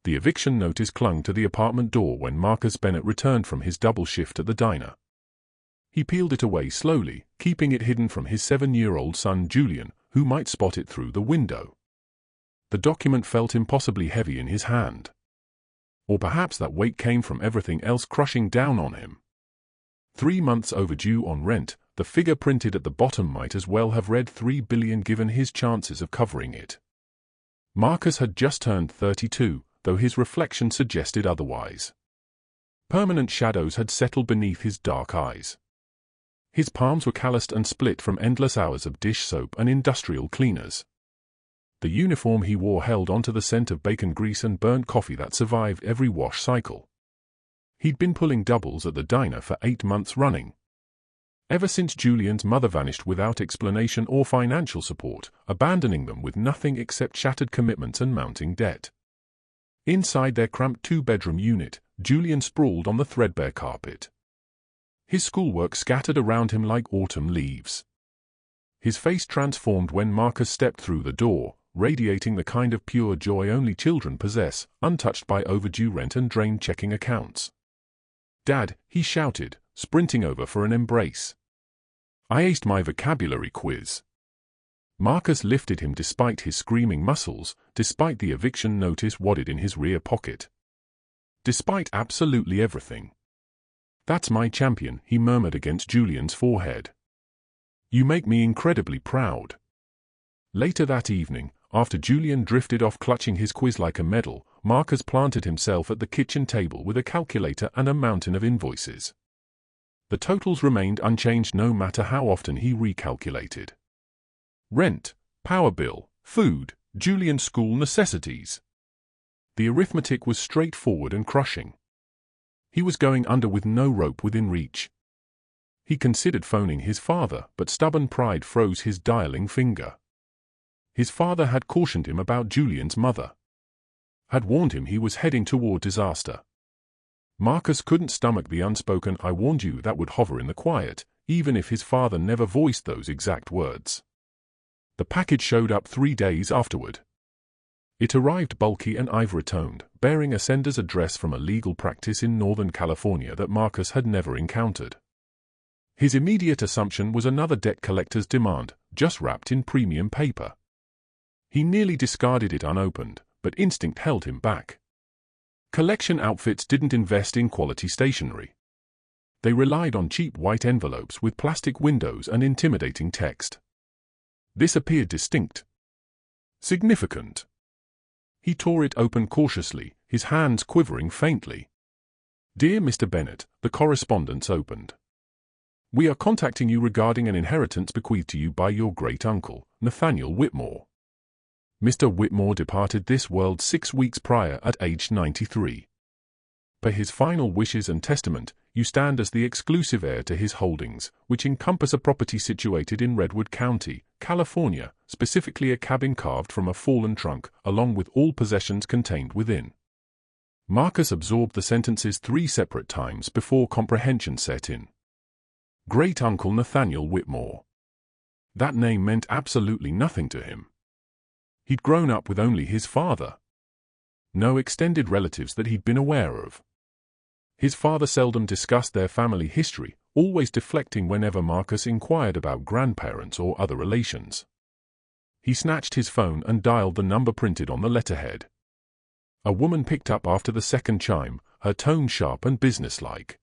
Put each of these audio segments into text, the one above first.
The eviction notice clung to the apartment door when Marcus Bennett returned from his double shift at the diner. He peeled it away slowly, keeping it hidden from his 7-year-old son Julian, who might spot it through the window. The document felt impossibly heavy in his hand. Or perhaps that weight came from everything else crushing down on him. 3 months overdue on rent, the figure printed at the bottom might as well have read $3 billion given his chances of covering it. Marcus had just turned 32, though his reflection suggested otherwise. Permanent shadows had settled beneath his dark eyes. His palms were calloused and split from endless hours of dish soap and industrial cleaners. The uniform he wore held onto the scent of bacon grease and burnt coffee that survived every wash cycle. He'd been pulling doubles at the diner for 8 months running. Ever since Julian's mother vanished without explanation or financial support, abandoning them with nothing except shattered commitments and mounting debt. Inside their cramped 2-bedroom unit, Julian sprawled on the threadbare carpet. His schoolwork scattered around him like autumn leaves. His face transformed when Marcus stepped through the door, radiating the kind of pure joy only children possess, untouched by overdue rent and drained checking accounts. "Dad," he shouted, sprinting over for an embrace. "I aced my vocabulary quiz." Marcus lifted him despite his screaming muscles, despite the eviction notice wadded in his rear pocket. Despite absolutely everything. "That's my champion," he murmured against Julian's forehead. "You make me incredibly proud." Later that evening, after Julian drifted off clutching his quiz like a medal, Marcus planted himself at the kitchen table with a calculator and a mountain of invoices. The totals remained unchanged no matter how often he recalculated. Rent, power bill, food, Julian's school necessities. The arithmetic was straightforward and crushing. He was going under with no rope within reach. He considered phoning his father, but stubborn pride froze his dialing finger. His father had cautioned him about Julian's mother. Had warned him he was heading toward disaster. Marcus couldn't stomach the unspoken "I warned you" that would hover in the quiet, even if his father never voiced those exact words. The package showed up 3 days afterward. It arrived bulky and ivory-toned, bearing a sender's address from a legal practice in Northern California that Marcus had never encountered. His immediate assumption was another debt collector's demand, just wrapped in premium paper. He nearly discarded it unopened, but instinct held him back. Collection outfits didn't invest in quality stationery. They relied on cheap white envelopes with plastic windows and intimidating text. This appeared distinct. Significant. He tore it open cautiously, his hands quivering faintly. "Dear Mr. Bennett," the correspondence opened. "We are contacting you regarding an inheritance bequeathed to you by your great-uncle, Nathaniel Whitmore. Mr. Whitmore departed this world 6 weeks prior at age 93. Per his final wishes and testament, you stand as the exclusive heir to his holdings, which encompass a property situated in Redwood County, California, specifically a cabin carved from a fallen trunk, along with all possessions contained within." Marcus absorbed the sentences 3 separate times before comprehension set in. Great-uncle Nathaniel Whitmore. That name meant absolutely nothing to him. He'd grown up with only his father. No extended relatives that he'd been aware of. His father seldom discussed their family history, always deflecting whenever Marcus inquired about grandparents or other relations. He snatched his phone and dialed the number printed on the letterhead. A woman picked up after the second chime, her tone sharp and businesslike.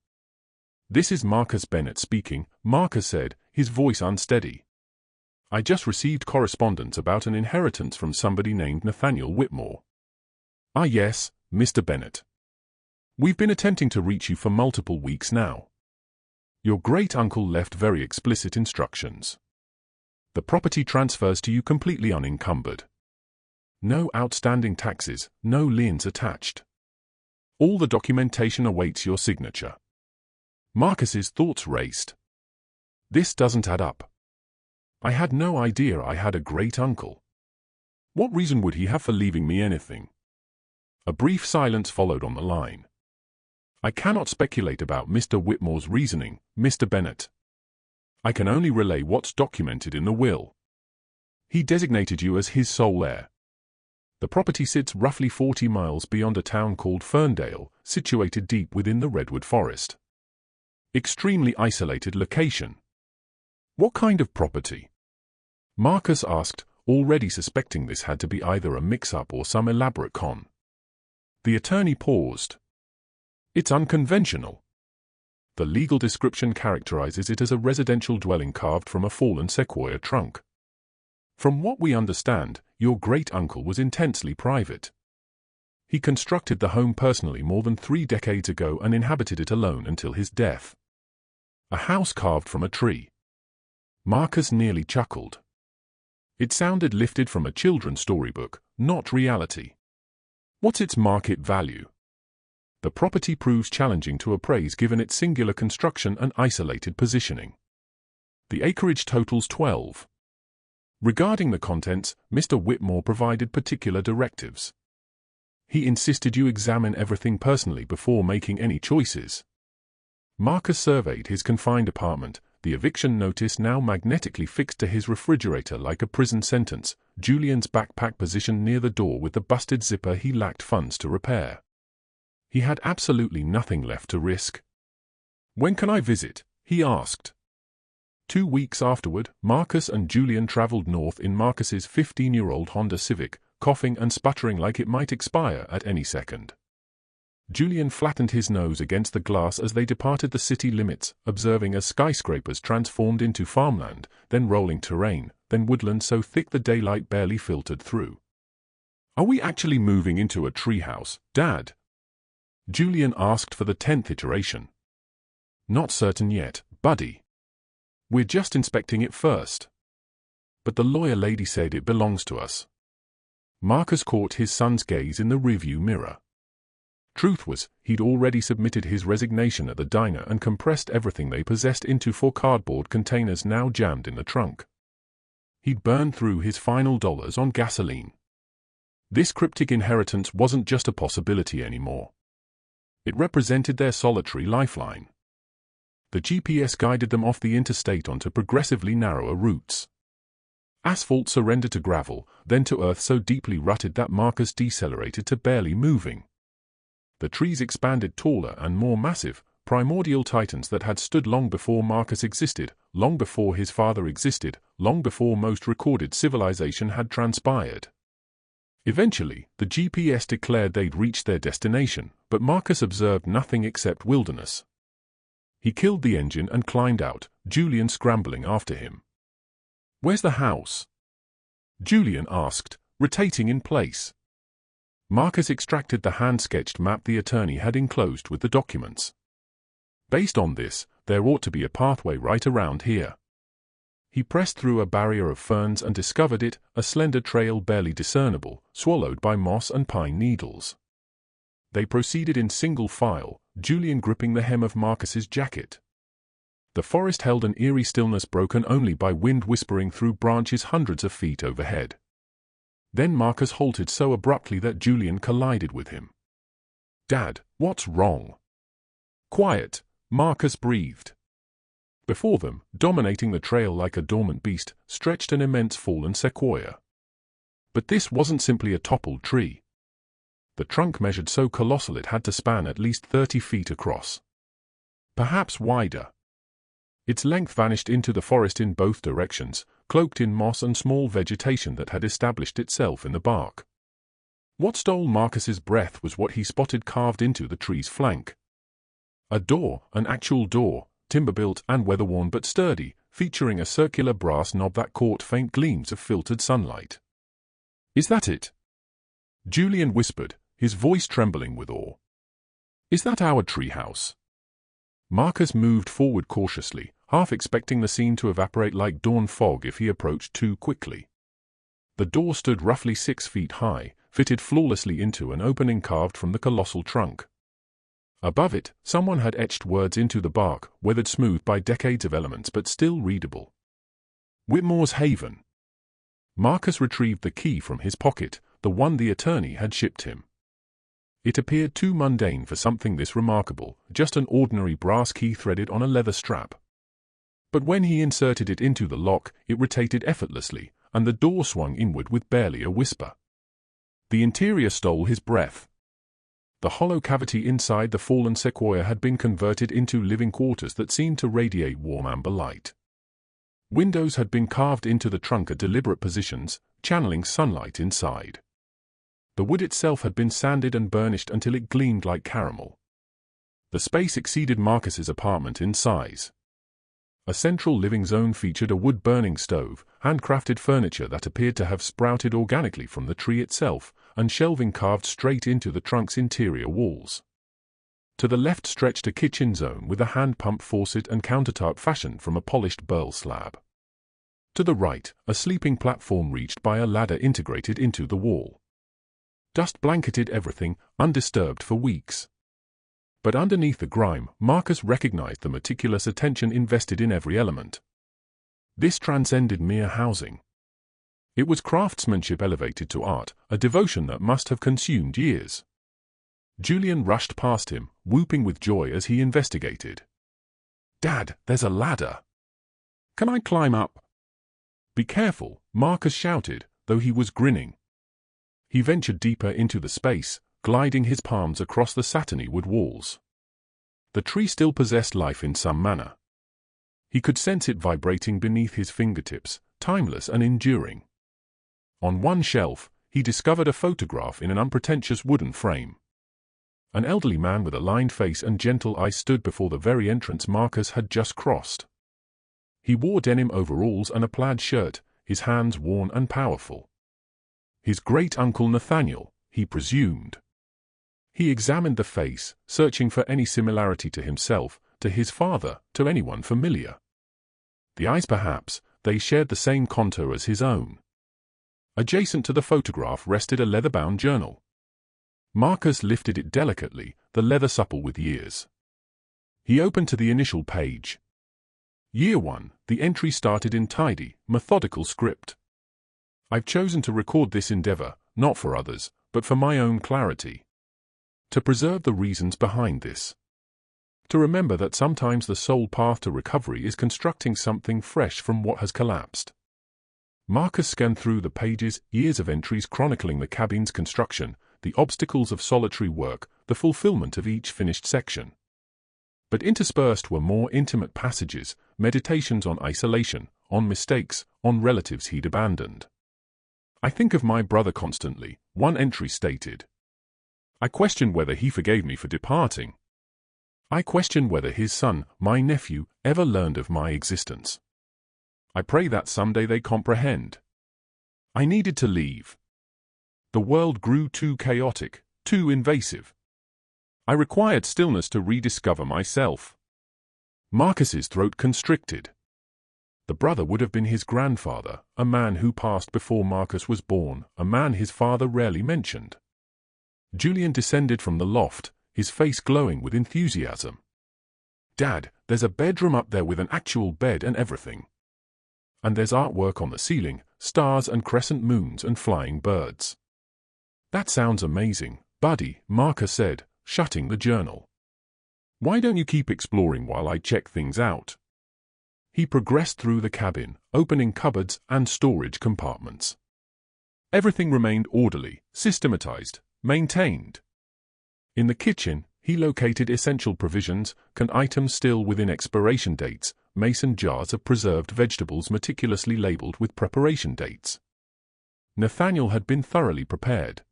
"This is Marcus Bennett speaking," Marcus said, his voice unsteady. "I just received correspondence about an inheritance from somebody named Nathaniel Whitmore." "Ah yes, Mr. Bennett. We've been attempting to reach you for multiple weeks now. Your great-uncle left very explicit instructions. The property transfers to you completely unencumbered. No outstanding taxes, no liens attached. All the documentation awaits your signature." Marcus's thoughts raced. This doesn't add up. I had no idea I had a great-uncle. What reason would he have for leaving me anything? A brief silence followed on the line. "I cannot speculate about Mr. Whitmore's reasoning, Mr. Bennett. I can only relay what's documented in the will. He designated you as his sole heir. The property sits roughly 40 miles beyond a town called Ferndale, situated deep within the redwood forest. Extremely isolated location. What kind of property? Marcus asked, already suspecting this had to be either a mix-up or some elaborate con. The attorney paused. It's unconventional. The legal description characterizes it as a residential dwelling carved from a fallen sequoia trunk. From what we understand, your great-uncle was intensely private. He constructed the home personally more than 3 decades ago and inhabited it alone until his death. A house carved from a tree. Marcus nearly chuckled. It sounded lifted from a children's storybook, not reality. What's its market value? The property proves challenging to appraise given its singular construction and isolated positioning. The acreage totals 12. Regarding the contents, Mr. Whitmore provided particular directives. He insisted you examine everything personally before making any choices. Marcus surveyed his confined apartment, the eviction notice now magnetically fixed to his refrigerator like a prison sentence, Julian's backpack positioned near the door with the busted zipper he lacked funds to repair. He had absolutely nothing left to risk. "When can I visit?" he asked. 2 weeks afterward, Marcus and Julian traveled north in Marcus's 15-year-old Honda Civic, coughing and sputtering like it might expire at any second. Julian flattened his nose against the glass as they departed the city limits, observing as skyscrapers transformed into farmland, then rolling terrain, then woodland so thick the daylight barely filtered through. "Are we actually moving into a treehouse, Dad?" Julian asked for the 10th iteration. "Not certain yet, buddy. We're just inspecting it first. But the lawyer lady said it belongs to us." Marcus caught his son's gaze in the rearview mirror. Truth was, he'd already submitted his resignation at the diner and compressed everything they possessed into 4 cardboard containers now jammed in the trunk. He'd burned through his final dollars on gasoline. This cryptic inheritance wasn't just a possibility anymore. It represented their solitary lifeline. The GPS guided them off the interstate onto progressively narrower routes. Asphalt surrendered to gravel, then to earth so deeply rutted that Marcus decelerated to barely moving. The trees expanded taller and more massive, primordial titans that had stood long before Marcus existed, long before his father existed, long before most recorded civilization had transpired. Eventually, the GPS declared they'd reached their destination, but Marcus observed nothing except wilderness. He killed the engine and climbed out, Julian scrambling after him. "Where's the house?" Julian asked, rotating in place. Marcus extracted the hand-sketched map the attorney had enclosed with the documents. "Based on this, there ought to be a pathway right around here." He pressed through a barrier of ferns and discovered it, a slender trail barely discernible, swallowed by moss and pine needles. They proceeded in single file, Julian gripping the hem of Marcus's jacket. The forest held an eerie stillness broken only by wind whispering through branches hundreds of feet overhead. Then Marcus halted so abruptly that Julian collided with him. "Dad, what's wrong?" "Quiet," Marcus breathed. Before them, dominating the trail like a dormant beast, stretched an immense fallen sequoia. But this wasn't simply a toppled tree. The trunk measured so colossal it had to span at least 30 feet across. Perhaps wider. Its length vanished into the forest in both directions, cloaked in moss and small vegetation that had established itself in the bark. What stole Marcus's breath was what he spotted carved into the tree's flank. A door, an actual door, timber-built and weather-worn but sturdy, featuring a circular brass knob that caught faint gleams of filtered sunlight. "Is that it?" Julian whispered, his voice trembling with awe. "Is that our treehouse?" Marcus moved forward cautiously, half expecting the scene to evaporate like dawn fog if he approached too quickly. The door stood roughly 6 feet high, fitted flawlessly into an opening carved from the colossal trunk. Above it, someone had etched words into the bark, weathered smooth by decades of elements but still readable. "Whitmore's Haven." Marcus retrieved the key from his pocket, the one the attorney had shipped him. It appeared too mundane for something this remarkable, just an ordinary brass key threaded on a leather strap. But when he inserted it into the lock, it rotated effortlessly, and the door swung inward with barely a whisper. The interior stole his breath. The hollow cavity inside the fallen sequoia had been converted into living quarters that seemed to radiate warm amber light. Windows had been carved into the trunk at deliberate positions, channeling sunlight inside. The wood itself had been sanded and burnished until it gleamed like caramel. The space exceeded Marcus's apartment in size. A central living zone featured a wood-burning stove, handcrafted furniture that appeared to have sprouted organically from the tree itself, and shelving carved straight into the trunk's interior walls. To the left stretched a kitchen zone with a hand pump faucet and countertop fashioned from a polished burl slab. To the right, a sleeping platform reached by a ladder integrated into the wall. Dust blanketed everything, undisturbed for weeks. But underneath the grime, Marcus recognized the meticulous attention invested in every element. This transcended mere housing. It was craftsmanship elevated to art, a devotion that must have consumed years. Julian rushed past him, whooping with joy as he investigated. "Dad, there's a ladder. Can I climb up?" "Be careful," Marcus shouted, though he was grinning. He ventured deeper into the space, gliding his palms across the satiny wood walls. The tree still possessed life in some manner. He could sense it vibrating beneath his fingertips, timeless and enduring. On one shelf, he discovered a photograph in an unpretentious wooden frame. An elderly man with a lined face and gentle eyes stood before the very entrance Marcus had just crossed. He wore denim overalls and a plaid shirt, his hands worn and powerful. His great-uncle Nathaniel, he presumed. He examined the face, searching for any similarity to himself, to his father, to anyone familiar. The eyes perhaps, they shared the same contour as his own. Adjacent to the photograph rested a leather-bound journal. Marcus lifted it delicately, the leather supple with years. He opened to the initial page. Year 1, the entry started in tidy, methodical script. "I've chosen to record this endeavor, not for others, but for my own clarity. To preserve the reasons behind this. To remember that sometimes the sole path to recovery is constructing something fresh from what has collapsed." Marcus scanned through the pages, years of entries chronicling the cabin's construction, the obstacles of solitary work, the fulfillment of each finished section. But interspersed were more intimate passages, meditations on isolation, on mistakes, on relatives he'd abandoned. "I think of my brother constantly," one entry stated. "I question whether he forgave me for departing. I question whether his son, my nephew, ever learned of my existence. I pray that someday they comprehend. I needed to leave. The world grew too chaotic, too invasive. I required stillness to rediscover myself." Marcus's throat constricted. The brother would have been his grandfather, a man who passed before Marcus was born, a man his father rarely mentioned. Julian descended from the loft, his face glowing with enthusiasm. "Dad, there's a bedroom up there with an actual bed and everything. And there's artwork on the ceiling, stars and crescent moons and flying birds." "That sounds amazing, buddy," Marcus said, shutting the journal. "Why don't you keep exploring while I check things out?" He progressed through the cabin, opening cupboards and storage compartments. Everything remained orderly, systematized, maintained. In the kitchen, he located essential provisions, canned items still within expiration dates, mason jars of preserved vegetables meticulously labeled with preparation dates. Nathaniel had been thoroughly prepared.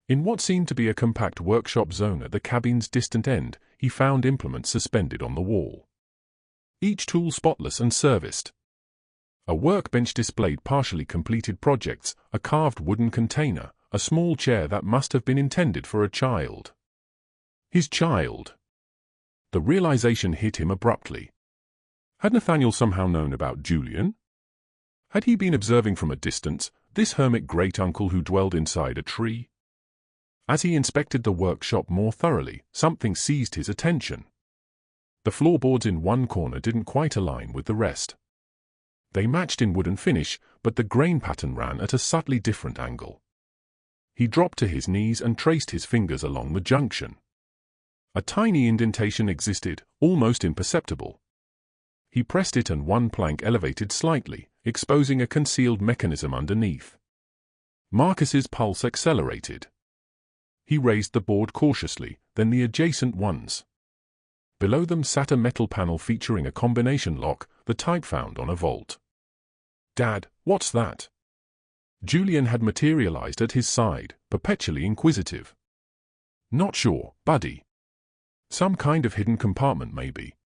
In what seemed to be a compact workshop zone at the cabin's distant end, he found implements suspended on the wall. Each tool spotless and serviced. A workbench displayed partially completed projects, a carved wooden container, a small chair that must have been intended for a child. His child. The realization hit him abruptly. Had Nathaniel somehow known about Julian? Had he been observing from a distance, this hermit great-uncle who dwelled inside a tree? As he inspected the workshop more thoroughly, something seized his attention. The floorboards in one corner didn't quite align with the rest. They matched in wooden finish, but the grain pattern ran at a subtly different angle. He dropped to his knees and traced his fingers along the junction. A tiny indentation existed, almost imperceptible. He pressed it and one plank elevated slightly, exposing a concealed mechanism underneath. Marcus's pulse accelerated. He raised the board cautiously, then the adjacent ones. Below them sat a metal panel featuring a combination lock, the type found on a vault. "Dad, what's that?" Julian had materialized at his side, perpetually inquisitive. "Not sure, buddy. Some kind of hidden compartment maybe."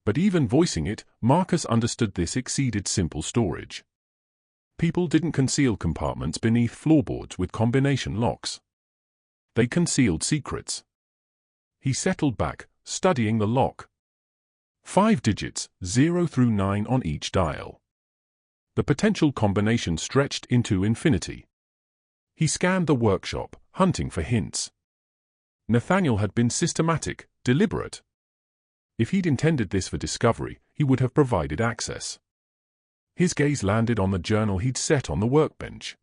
But even voicing it, Marcus understood this exceeded simple storage. People didn't conceal compartments beneath floorboards with combination locks. They concealed secrets. He settled back, studying the lock. 5 digits, 0 through 9 on each dial. The potential combination stretched into infinity. He scanned the workshop, hunting for hints. Nathaniel had been systematic, deliberate. If he'd intended this for discovery, he would have provided access. His gaze landed on the journal he'd set on the workbench.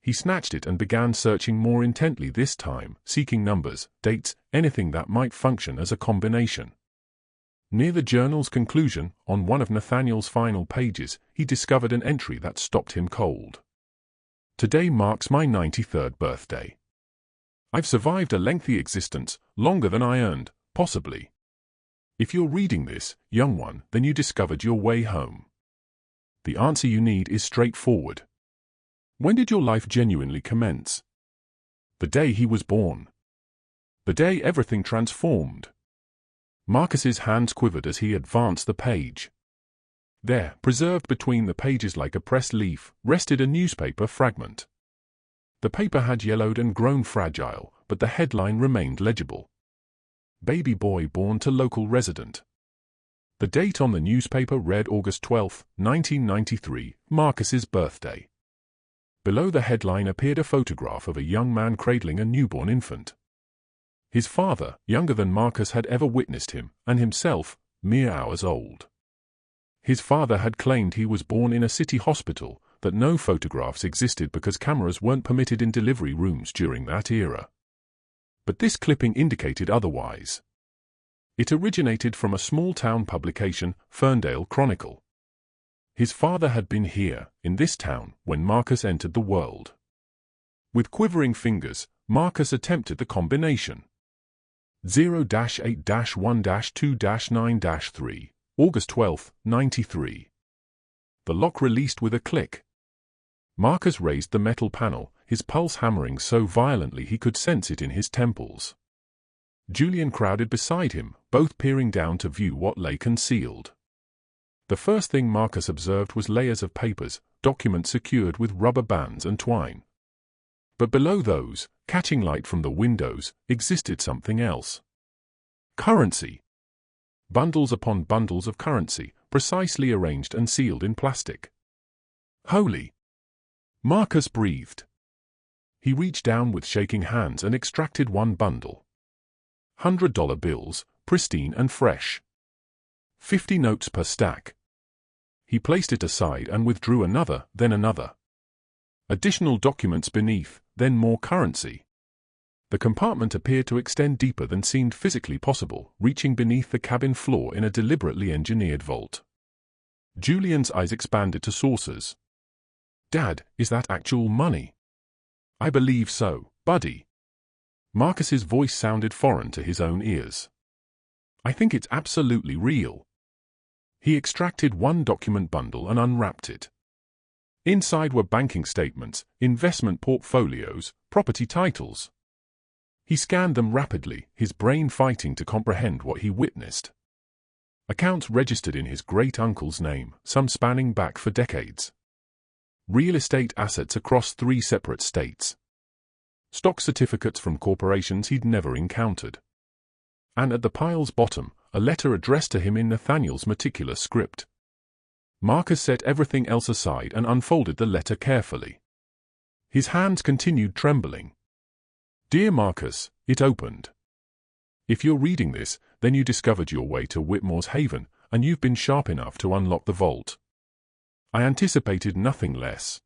He snatched it and began searching more intently this time, seeking numbers, dates, anything that might function as a combination. Near the journal's conclusion, on one of Nathaniel's final pages, he discovered an entry that stopped him cold. "Today marks my 93rd birthday. I've survived a lengthy existence, longer than I earned, possibly. If you're reading this, young one, then you discovered your way home. The answer you need is straightforward. When did your life genuinely commence? The day he was born. The day everything transformed." Marcus's hands quivered as he advanced the page. There, preserved between the pages like a pressed leaf, rested a newspaper fragment. The paper had yellowed and grown fragile, but the headline remained legible. "Baby boy born to local resident." The date on the newspaper read August 12, 1993, Marcus's birthday. Below the headline appeared a photograph of a young man cradling a newborn infant. His father, younger than Marcus had ever witnessed him, and himself, mere hours old. His father had claimed he was born in a city hospital, that no photographs existed because cameras weren't permitted in delivery rooms during that era. But this clipping indicated otherwise. It originated from a small-town publication, Ferndale Chronicle. His father had been here, in this town, when Marcus entered the world. With quivering fingers, Marcus attempted the combination. 0-8-1-2-9-3, August 12, 93. The lock released with a click. Marcus raised the metal panel, his pulse hammering so violently he could sense it in his temples. Julian crowded beside him, both peering down to view what lay concealed. The first thing Marcus observed was layers of papers, documents secured with rubber bands and twine. But below those, catching light from the windows, existed something else. Currency. Bundles upon bundles of currency, precisely arranged and sealed in plastic. "Holy!" Marcus breathed. He reached down with shaking hands and extracted one bundle. $100 bills, pristine and fresh. 50 notes per stack. He placed it aside and withdrew another, then another. Additional documents beneath, then more currency. The compartment appeared to extend deeper than seemed physically possible, reaching beneath the cabin floor in a deliberately engineered vault. Julian's eyes expanded to saucers. "Dad, is that actual money?" "I believe so, buddy." Marcus's voice sounded foreign to his own ears. "I think it's absolutely real." He extracted one document bundle and unwrapped it. Inside were banking statements, investment portfolios, property titles. He scanned them rapidly, his brain fighting to comprehend what he witnessed. Accounts registered in his great-uncle's name, some spanning back for decades. Real estate assets across 3 separate states. Stock certificates from corporations he'd never encountered. And at the pile's bottom, a letter addressed to him in Nathaniel's meticulous script. Marcus set everything else aside and unfolded the letter carefully. His hands continued trembling. "Dear Marcus," it opened. "If you're reading this, then you discovered your way to Whitmore's Haven, and you've been sharp enough to unlock the vault. I anticipated nothing less.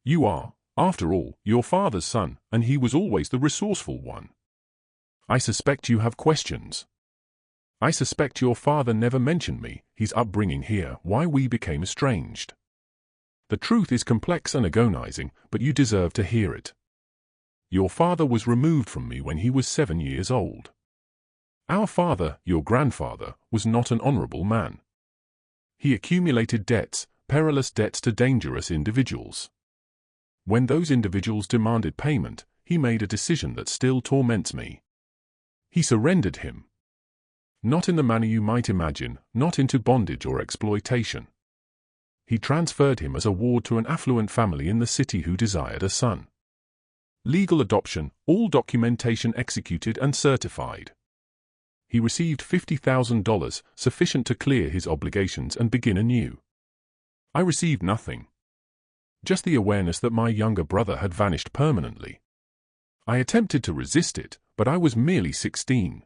You are, after all, your father's son, and he was always the resourceful one. I suspect you have questions. I suspect your father never mentioned me, his upbringing here, why we became estranged. The truth is complex and agonizing, but you deserve to hear it. Your father was removed from me when he was 7 years old. Our father, your grandfather, was not an honorable man. He accumulated debts, perilous debts to dangerous individuals. When those individuals demanded payment, he made a decision that still torments me. He surrendered him. Not in the manner you might imagine, not into bondage or exploitation. He transferred him as a ward to an affluent family in the city who desired a son. Legal adoption, all documentation executed and certified. He received $50,000, sufficient to clear his obligations and begin anew. I received nothing. Just the awareness that my younger brother had vanished permanently. I attempted to resist it, but I was merely 16.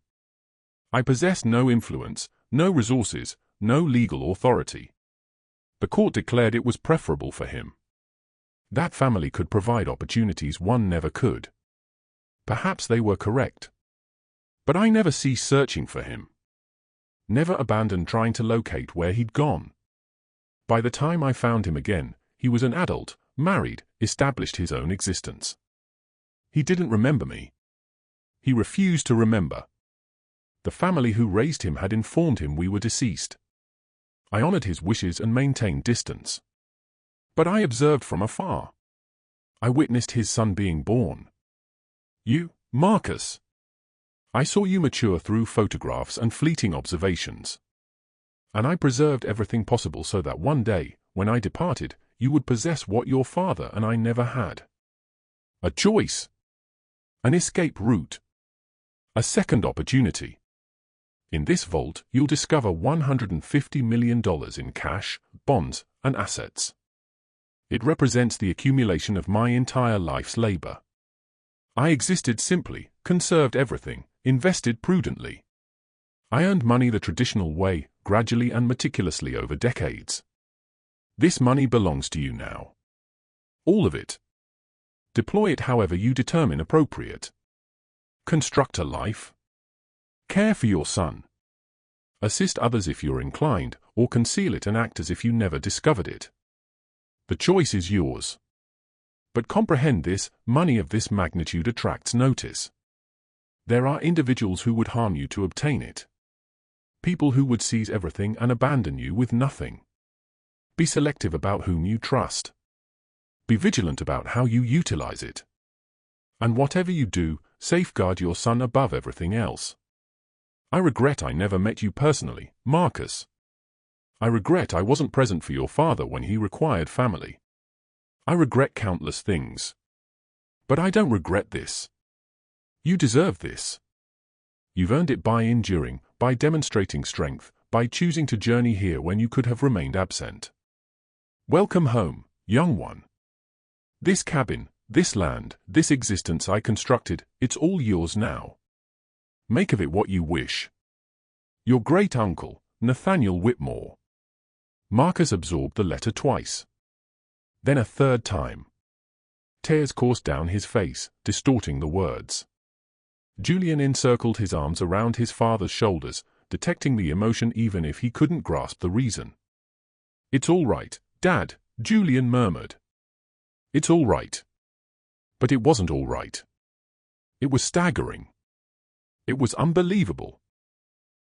I possessed no influence, no resources, no legal authority. The court declared it was preferable for him. That family could provide opportunities one never could. Perhaps they were correct. But I never ceased searching for him. Never abandoned trying to locate where he'd gone. By the time I found him again, he was an adult, married, established his own existence. He didn't remember me. He refused to remember. The family who raised him had informed him we were deceased. I honored his wishes and maintained distance. But I observed from afar. I witnessed his son being born. You, Marcus. I saw you mature through photographs and fleeting observations. And I preserved everything possible so that one day, when I departed, you would possess what your father and I never had. A choice. An escape route. A second opportunity. In this vault, you'll discover $150 million in cash, bonds, and assets. It represents the accumulation of my entire life's labor. I existed simply, conserved everything, invested prudently. I earned money the traditional way, gradually and meticulously over decades. This money belongs to you now. All of it. Deploy it however you determine appropriate. Construct a life. Care for your son. Assist others if you're inclined, or conceal it and act as if you never discovered it. The choice is yours. But comprehend this, money of this magnitude attracts notice. There are individuals who would harm you to obtain it. People who would seize everything and abandon you with nothing. Be selective about whom you trust. Be vigilant about how you utilize it. And whatever you do, safeguard your son above everything else. I regret I never met you personally, Marcus. I regret I wasn't present for your father when he required family. I regret countless things. But I don't regret this. You deserve this. You've earned it by enduring, by demonstrating strength, by choosing to journey here when you could have remained absent. Welcome home, young one. This cabin, this land, this existence I constructed, it's all yours now. Make of it what you wish. Your great-uncle, Nathaniel Whitmore. Marcus absorbed the letter twice. Then a third time. Tears coursed down his face, distorting the words. Julian encircled his arms around his father's shoulders, detecting the emotion even if he couldn't grasp the reason. "It's all right, Dad," Julian murmured. "It's all right." But it wasn't all right. It was staggering. It was unbelievable.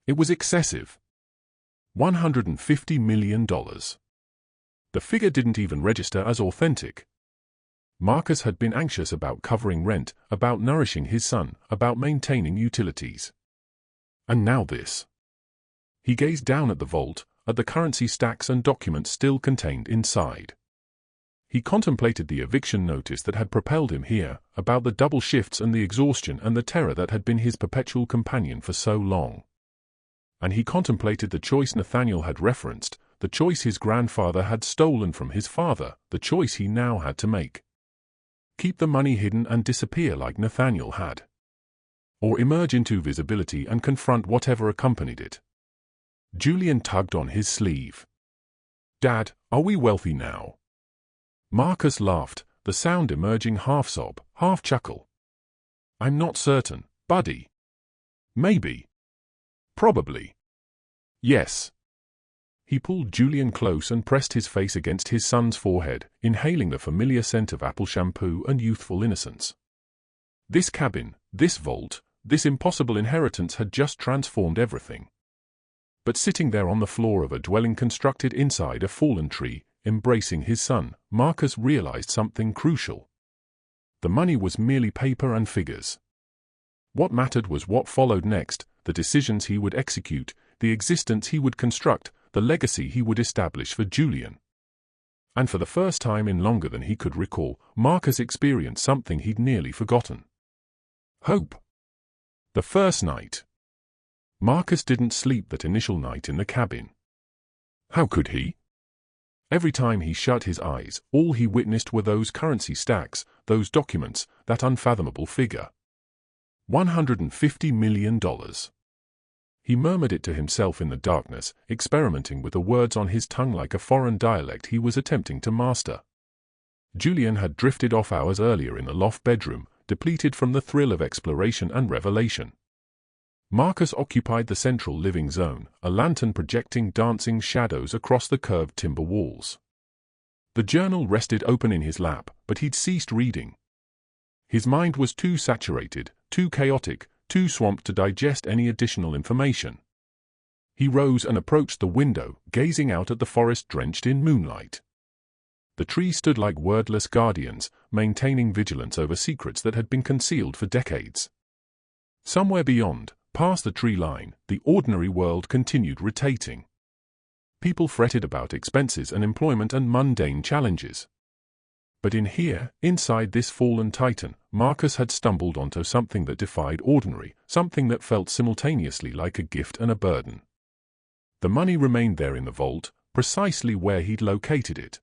It was excessive. $150 million. The figure didn't even register as authentic. Marcus had been anxious about covering rent, about nourishing his son, about maintaining utilities. And now this. He gazed down at the vault, at the currency stacks and documents still contained inside. He contemplated the eviction notice that had propelled him here, about the double shifts and the exhaustion and the terror that had been his perpetual companion for so long. And he contemplated the choice Nathaniel had referenced, the choice his grandfather had stolen from his father, the choice he now had to make. Keep the money hidden and disappear like Nathaniel had. Or emerge into visibility and confront whatever accompanied it. Julian tugged on his sleeve. "Dad, are we wealthy now?" Marcus laughed, the sound emerging half-sob, half-chuckle. "I'm not certain, buddy. Maybe. Probably. Yes." He pulled Julian close and pressed his face against his son's forehead, inhaling the familiar scent of apple shampoo and youthful innocence. This cabin, this vault, this impossible inheritance had just transformed everything. But sitting there on the floor of a dwelling constructed inside a fallen tree, embracing his son, Marcus realized something crucial. The money was merely paper and figures. What mattered was what followed next, the decisions he would execute, the existence he would construct, the legacy he would establish for Julian. And for the first time in longer than he could recall, Marcus experienced something he'd nearly forgotten. Hope. The first night. Marcus didn't sleep that initial night in the cabin. How could he? Every time he shut his eyes, all he witnessed were those currency stacks, those documents, that unfathomable figure. $150 million. He murmured it to himself in the darkness, experimenting with the words on his tongue like a foreign dialect he was attempting to master. Julian had drifted off hours earlier in the loft bedroom, depleted from the thrill of exploration and revelation. Marcus occupied the central living zone, a lantern projecting dancing shadows across the curved timber walls. The journal rested open in his lap, but he'd ceased reading. His mind was too saturated, too chaotic, too swamped to digest any additional information. He rose and approached the window, gazing out at the forest drenched in moonlight. The trees stood like wordless guardians, maintaining vigilance over secrets that had been concealed for decades. Somewhere beyond, past the tree line, the ordinary world continued rotating. People fretted about expenses and employment and mundane challenges. But in here, inside this fallen titan, Marcus had stumbled onto something that defied ordinary, something that felt simultaneously like a gift and a burden. The money remained there in the vault, precisely where he'd located it.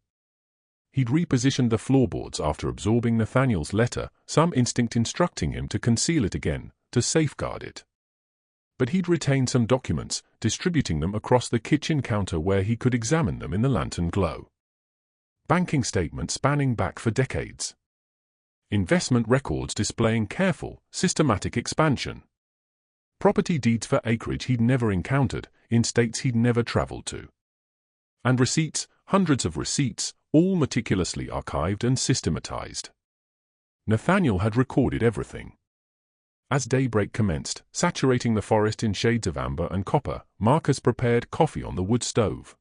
He'd repositioned the floorboards after absorbing Nathaniel's letter, some instinct instructing him to conceal it again, to safeguard it. But he'd retained some documents, distributing them across the kitchen counter where he could examine them in the lantern glow. Banking statements spanning back for decades. Investment records displaying careful, systematic expansion. Property deeds for acreage he'd never encountered, in states he'd never traveled to. And receipts, hundreds of receipts, all meticulously archived and systematized. Nathaniel had recorded everything. As daybreak commenced, saturating the forest in shades of amber and copper, Marcus prepared coffee on the wood stove.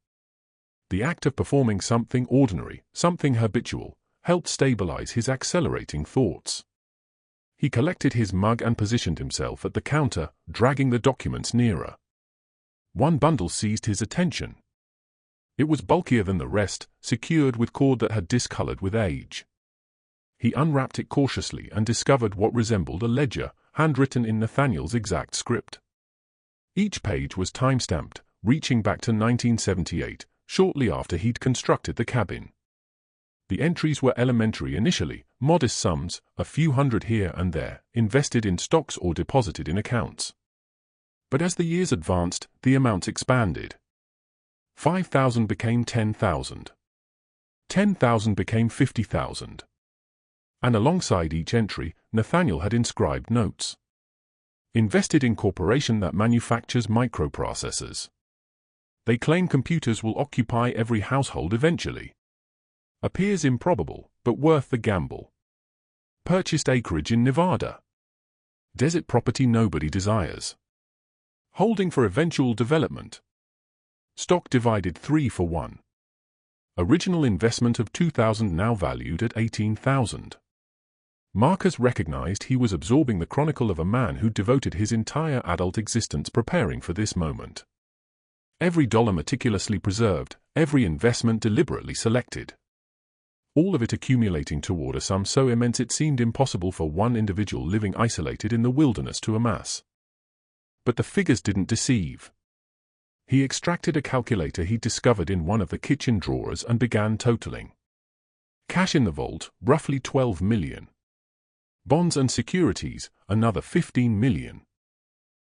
The act of performing something ordinary, something habitual, helped stabilize his accelerating thoughts. He collected his mug and positioned himself at the counter, dragging the documents nearer. One bundle seized his attention. It was bulkier than the rest, secured with cord that had discolored with age. He unwrapped it cautiously and discovered what resembled a ledger, handwritten in Nathaniel's exact script. Each page was time-stamped, reaching back to 1978, shortly after he'd constructed the cabin. The entries were elementary initially, modest sums, a few hundred here and there, invested in stocks or deposited in accounts. But as the years advanced, the amounts expanded. 5,000 became 10,000. 10,000 became 50,000. And alongside each entry, Nathaniel had inscribed notes. Invested in corporation that manufactures microprocessors. They claim computers will occupy every household eventually. Appears improbable, but worth the gamble. Purchased acreage in Nevada. Desert property nobody desires. Holding for eventual development. Stock divided 3-for-1. Original investment of 2,000 now valued at 18,000. Marcus recognized he was absorbing the chronicle of a man who devoted his entire adult existence preparing for this moment. Every dollar meticulously preserved, every investment deliberately selected. All of it accumulating toward a sum so immense it seemed impossible for one individual living isolated in the wilderness to amass. But the figures didn't deceive. He extracted a calculator he'd discovered in one of the kitchen drawers and began totaling. Cash in the vault, roughly 12 million. Bonds and securities, another 15 million.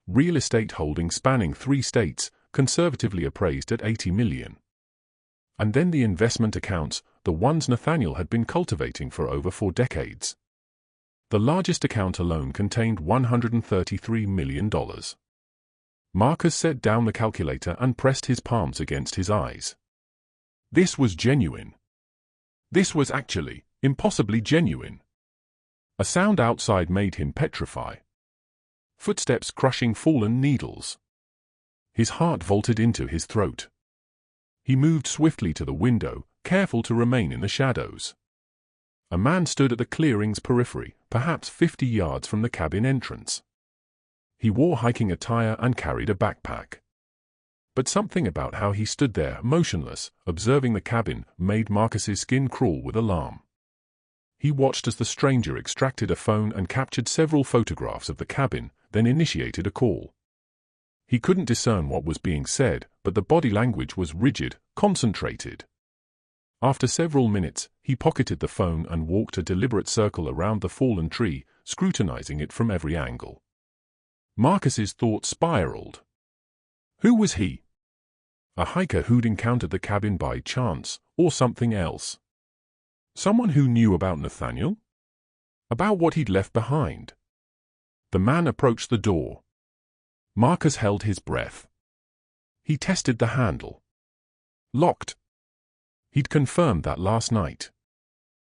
Real estate holdings spanning 3 states, conservatively appraised at 80 million. And then the investment accounts, the ones Nathaniel had been cultivating for over 4 decades. The largest account alone contained $133 million. Marcus set down the calculator and pressed his palms against his eyes. This was genuine. This was actually impossibly genuine. A sound outside made him petrify. Footsteps crushing fallen needles. His heart vaulted into his throat. He moved swiftly to the window, careful to remain in the shadows. A man stood at the clearing's periphery, perhaps 50 yards from the cabin entrance. He wore hiking attire and carried a backpack. But something about how he stood there, motionless, observing the cabin, made Marcus's skin crawl with alarm. He watched as the stranger extracted a phone and captured several photographs of the cabin, then initiated a call. He couldn't discern what was being said, but the body language was rigid, concentrated. After several minutes, he pocketed the phone and walked a deliberate circle around the fallen tree, scrutinizing it from every angle. Marcus's thoughts spiraled. Who was he? A hiker who'd encountered the cabin by chance, or something else? Someone who knew about Nathaniel? About what he'd left behind? The man approached the door. Marcus held his breath. He tested the handle. Locked. He'd confirmed that last night.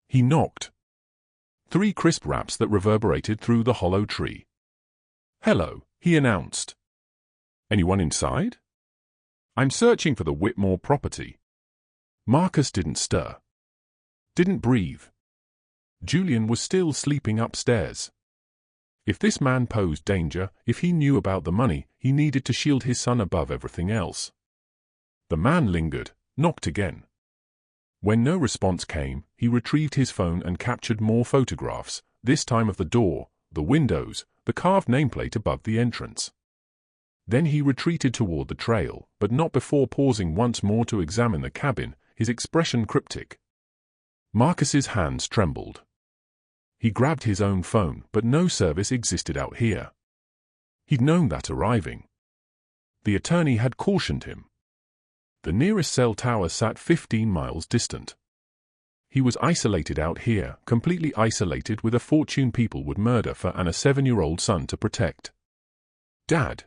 He knocked. 3 crisp raps that reverberated through the hollow tree. "Hello," he announced. "Anyone inside?" "I'm searching for the Whitmore property." Marcus didn't stir. Didn't breathe. Julian was still sleeping upstairs. If this man posed danger, if he knew about the money, he needed to shield his son above everything else. The man lingered, knocked again. When no response came, he retrieved his phone and captured more photographs, this time of the door, the windows, the carved nameplate above the entrance. Then he retreated toward the trail, but not before pausing once more to examine the cabin, his expression cryptic. Marcus's hands trembled. He grabbed his own phone, but no service existed out here. He'd known that arriving. The attorney had cautioned him. The nearest cell tower sat 15 miles distant. He was isolated out here, completely isolated, with a fortune people would murder for and a 7-year-old son to protect. "Dad."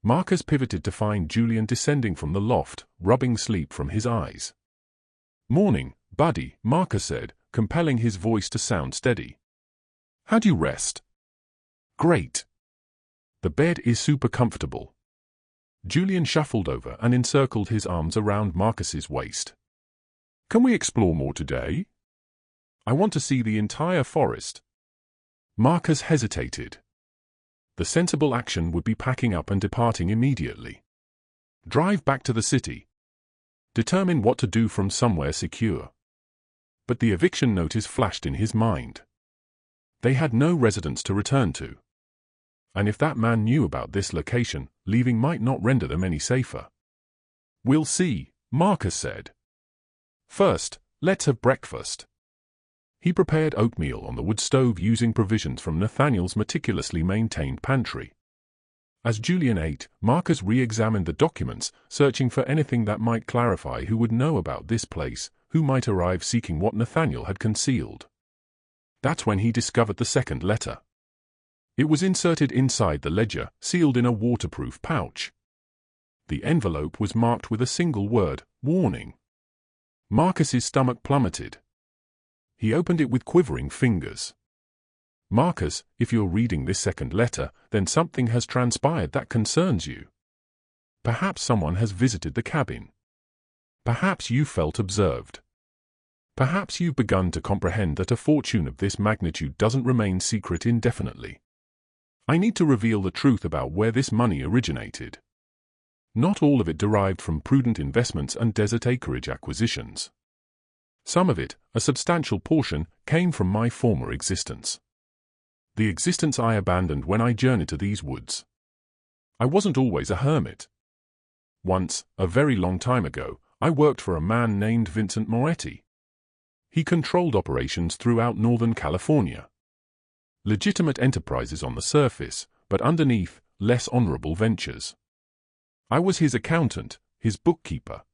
Marcus pivoted to find Julian descending from the loft, rubbing sleep from his eyes. "Morning, buddy," Marcus said, compelling his voice to sound steady. "How'd you rest?" "Great. The bed is super comfortable." Julian shuffled over and encircled his arms around Marcus's waist. "Can we explore more today? I want to see the entire forest." Marcus hesitated. The sensible action would be packing up and departing immediately. Drive back to the city. Determine what to do from somewhere secure. But the eviction notice flashed in his mind. They had no residence to return to. And if that man knew about this location, leaving might not render them any safer. "We'll see," Marcus said. "First, let's have breakfast." He prepared oatmeal on the wood stove using provisions from Nathaniel's meticulously maintained pantry. As Julian ate, Marcus re-examined the documents, searching for anything that might clarify who would know about this place, who might arrive seeking what Nathaniel had concealed. That's when he discovered the second letter. It was inserted inside the ledger, sealed in a waterproof pouch. The envelope was marked with a single word, "Warning." Marcus's stomach plummeted. He opened it with quivering fingers. "Marcus, if you're reading this second letter, then something has transpired that concerns you. Perhaps someone has visited the cabin. Perhaps you felt observed. Perhaps you've begun to comprehend that a fortune of this magnitude doesn't remain secret indefinitely. I need to reveal the truth about where this money originated. Not all of it derived from prudent investments and desert acreage acquisitions. Some of it, a substantial portion, came from my former existence. The existence I abandoned when I journeyed to these woods. I wasn't always a hermit. Once, a very long time ago, I worked for a man named Vincent Moretti. He controlled operations throughout Northern California. Legitimate enterprises on the surface, but underneath, less honorable ventures. I was his accountant, his bookkeeper.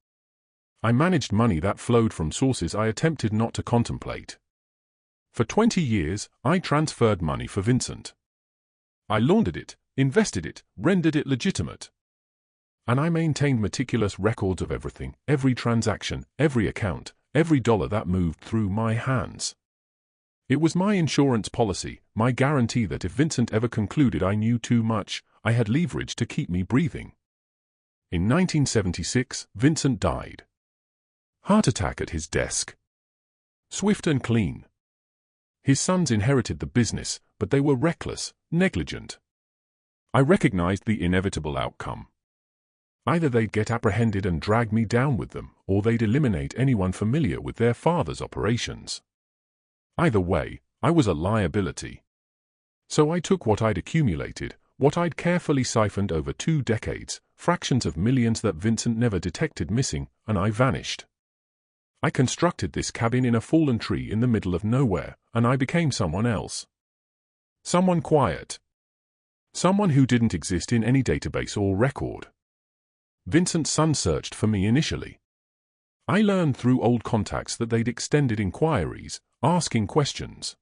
I managed money that flowed from sources I attempted not to contemplate. For 20 years, I transferred money for Vincent. I laundered it, invested it, rendered it legitimate. And I maintained meticulous records of everything, every transaction, every account, every dollar that moved through my hands. It was my insurance policy, my guarantee that if Vincent ever concluded I knew too much, I had leverage to keep me breathing. In 1976, Vincent died. Heart attack at his desk. Swift and clean. His sons inherited the business, but they were reckless, negligent. I recognized the inevitable outcome. Either they'd get apprehended and drag me down with them, or they'd eliminate anyone familiar with their father's operations. Either way, I was a liability. So I took what I'd accumulated, what I'd carefully siphoned over 2 decades, fractions of millions that Vincent never detected missing, and I vanished. I constructed this cabin in a fallen tree in the middle of nowhere, and I became someone else. Someone quiet. Someone who didn't exist in any database or record. Vincent's son searched for me initially. I learned through old contacts that they'd extended inquiries, asking questions.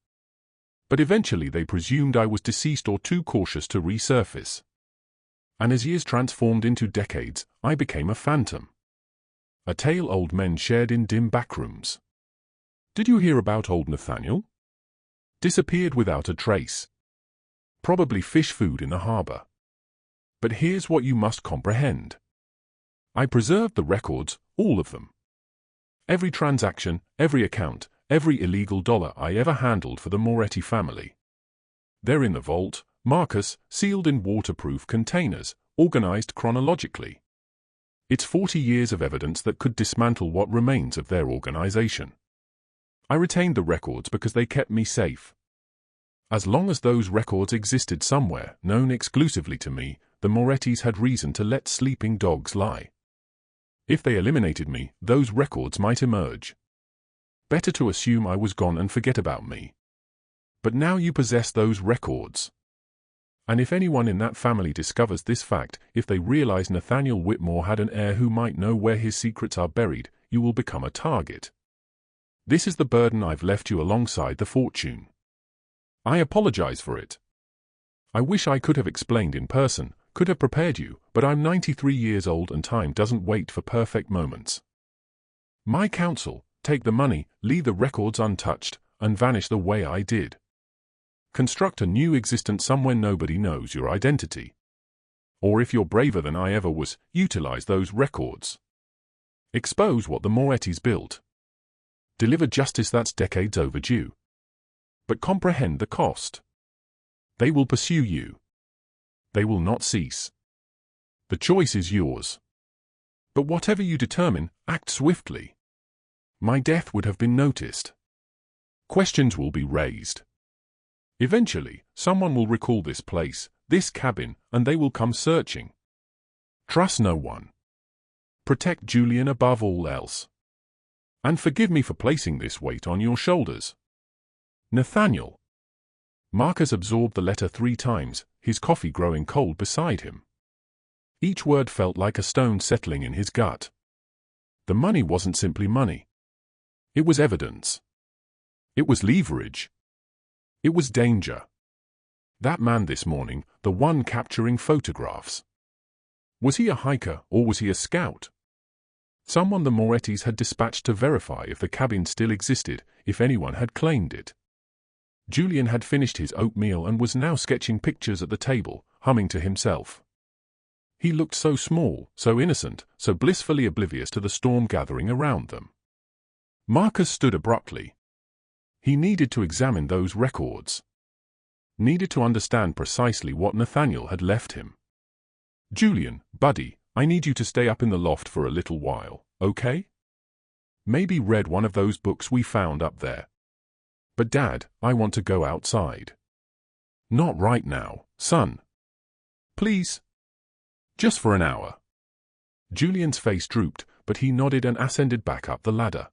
But eventually they presumed I was deceased or too cautious to resurface. And as years transformed into decades, I became a phantom. A tale old men shared in dim backrooms. Did you hear about old Nathaniel? Disappeared without a trace. Probably fish food in the harbor. But here's what you must comprehend. I preserved the records, all of them. Every transaction, every account, every illegal dollar I ever handled for the Moretti family. They're in the vault, Marcus, sealed in waterproof containers, organized chronologically. It's 40 years of evidence that could dismantle what remains of their organization. I retained the records because they kept me safe. As long as those records existed somewhere, known exclusively to me, the Morettis had reason to let sleeping dogs lie. If they eliminated me, those records might emerge. Better to assume I was gone and forget about me. But now you possess those records. And if anyone in that family discovers this fact, if they realize Nathaniel Whitmore had an heir who might know where his secrets are buried, you will become a target. This is the burden I've left you alongside the fortune. I apologize for it. I wish I could have explained in person, could have prepared you, but I'm 93 years old and time doesn't wait for perfect moments. My counsel, take the money, leave the records untouched, and vanish the way I did. Construct a new existence somewhere nobody knows your identity. Or if you're braver than I ever was, utilize those records. Expose what the Morettis built. Deliver justice that's decades overdue. But comprehend the cost. They will pursue you. They will not cease. The choice is yours. But whatever you determine, act swiftly. My death would have been noticed. Questions will be raised. Eventually, someone will recall this place, this cabin, and they will come searching. Trust no one. Protect Julian above all else. And forgive me for placing this weight on your shoulders. Nathaniel. Marcus absorbed the letter 3 times, his coffee growing cold beside him. Each word felt like a stone settling in his gut. The money wasn't simply money. It was evidence. It was leverage. It was danger. That man this morning, the one capturing photographs. Was he a hiker or was he a scout? Someone the Morettis had dispatched to verify if the cabin still existed, if anyone had claimed it. Julian had finished his oatmeal and was now sketching pictures at the table, humming to himself. He looked so small, so innocent, so blissfully oblivious to the storm gathering around them. Marcus stood abruptly. He needed to examine those records. Needed to understand precisely what Nathaniel had left him. Julian, buddy, I need you to stay up in the loft for a little while, okay? Maybe read one of those books we found up there. But Dad, I want to go outside. Not right now, son. Please. Just for an hour. Julian's face drooped, but he nodded and ascended back up the ladder.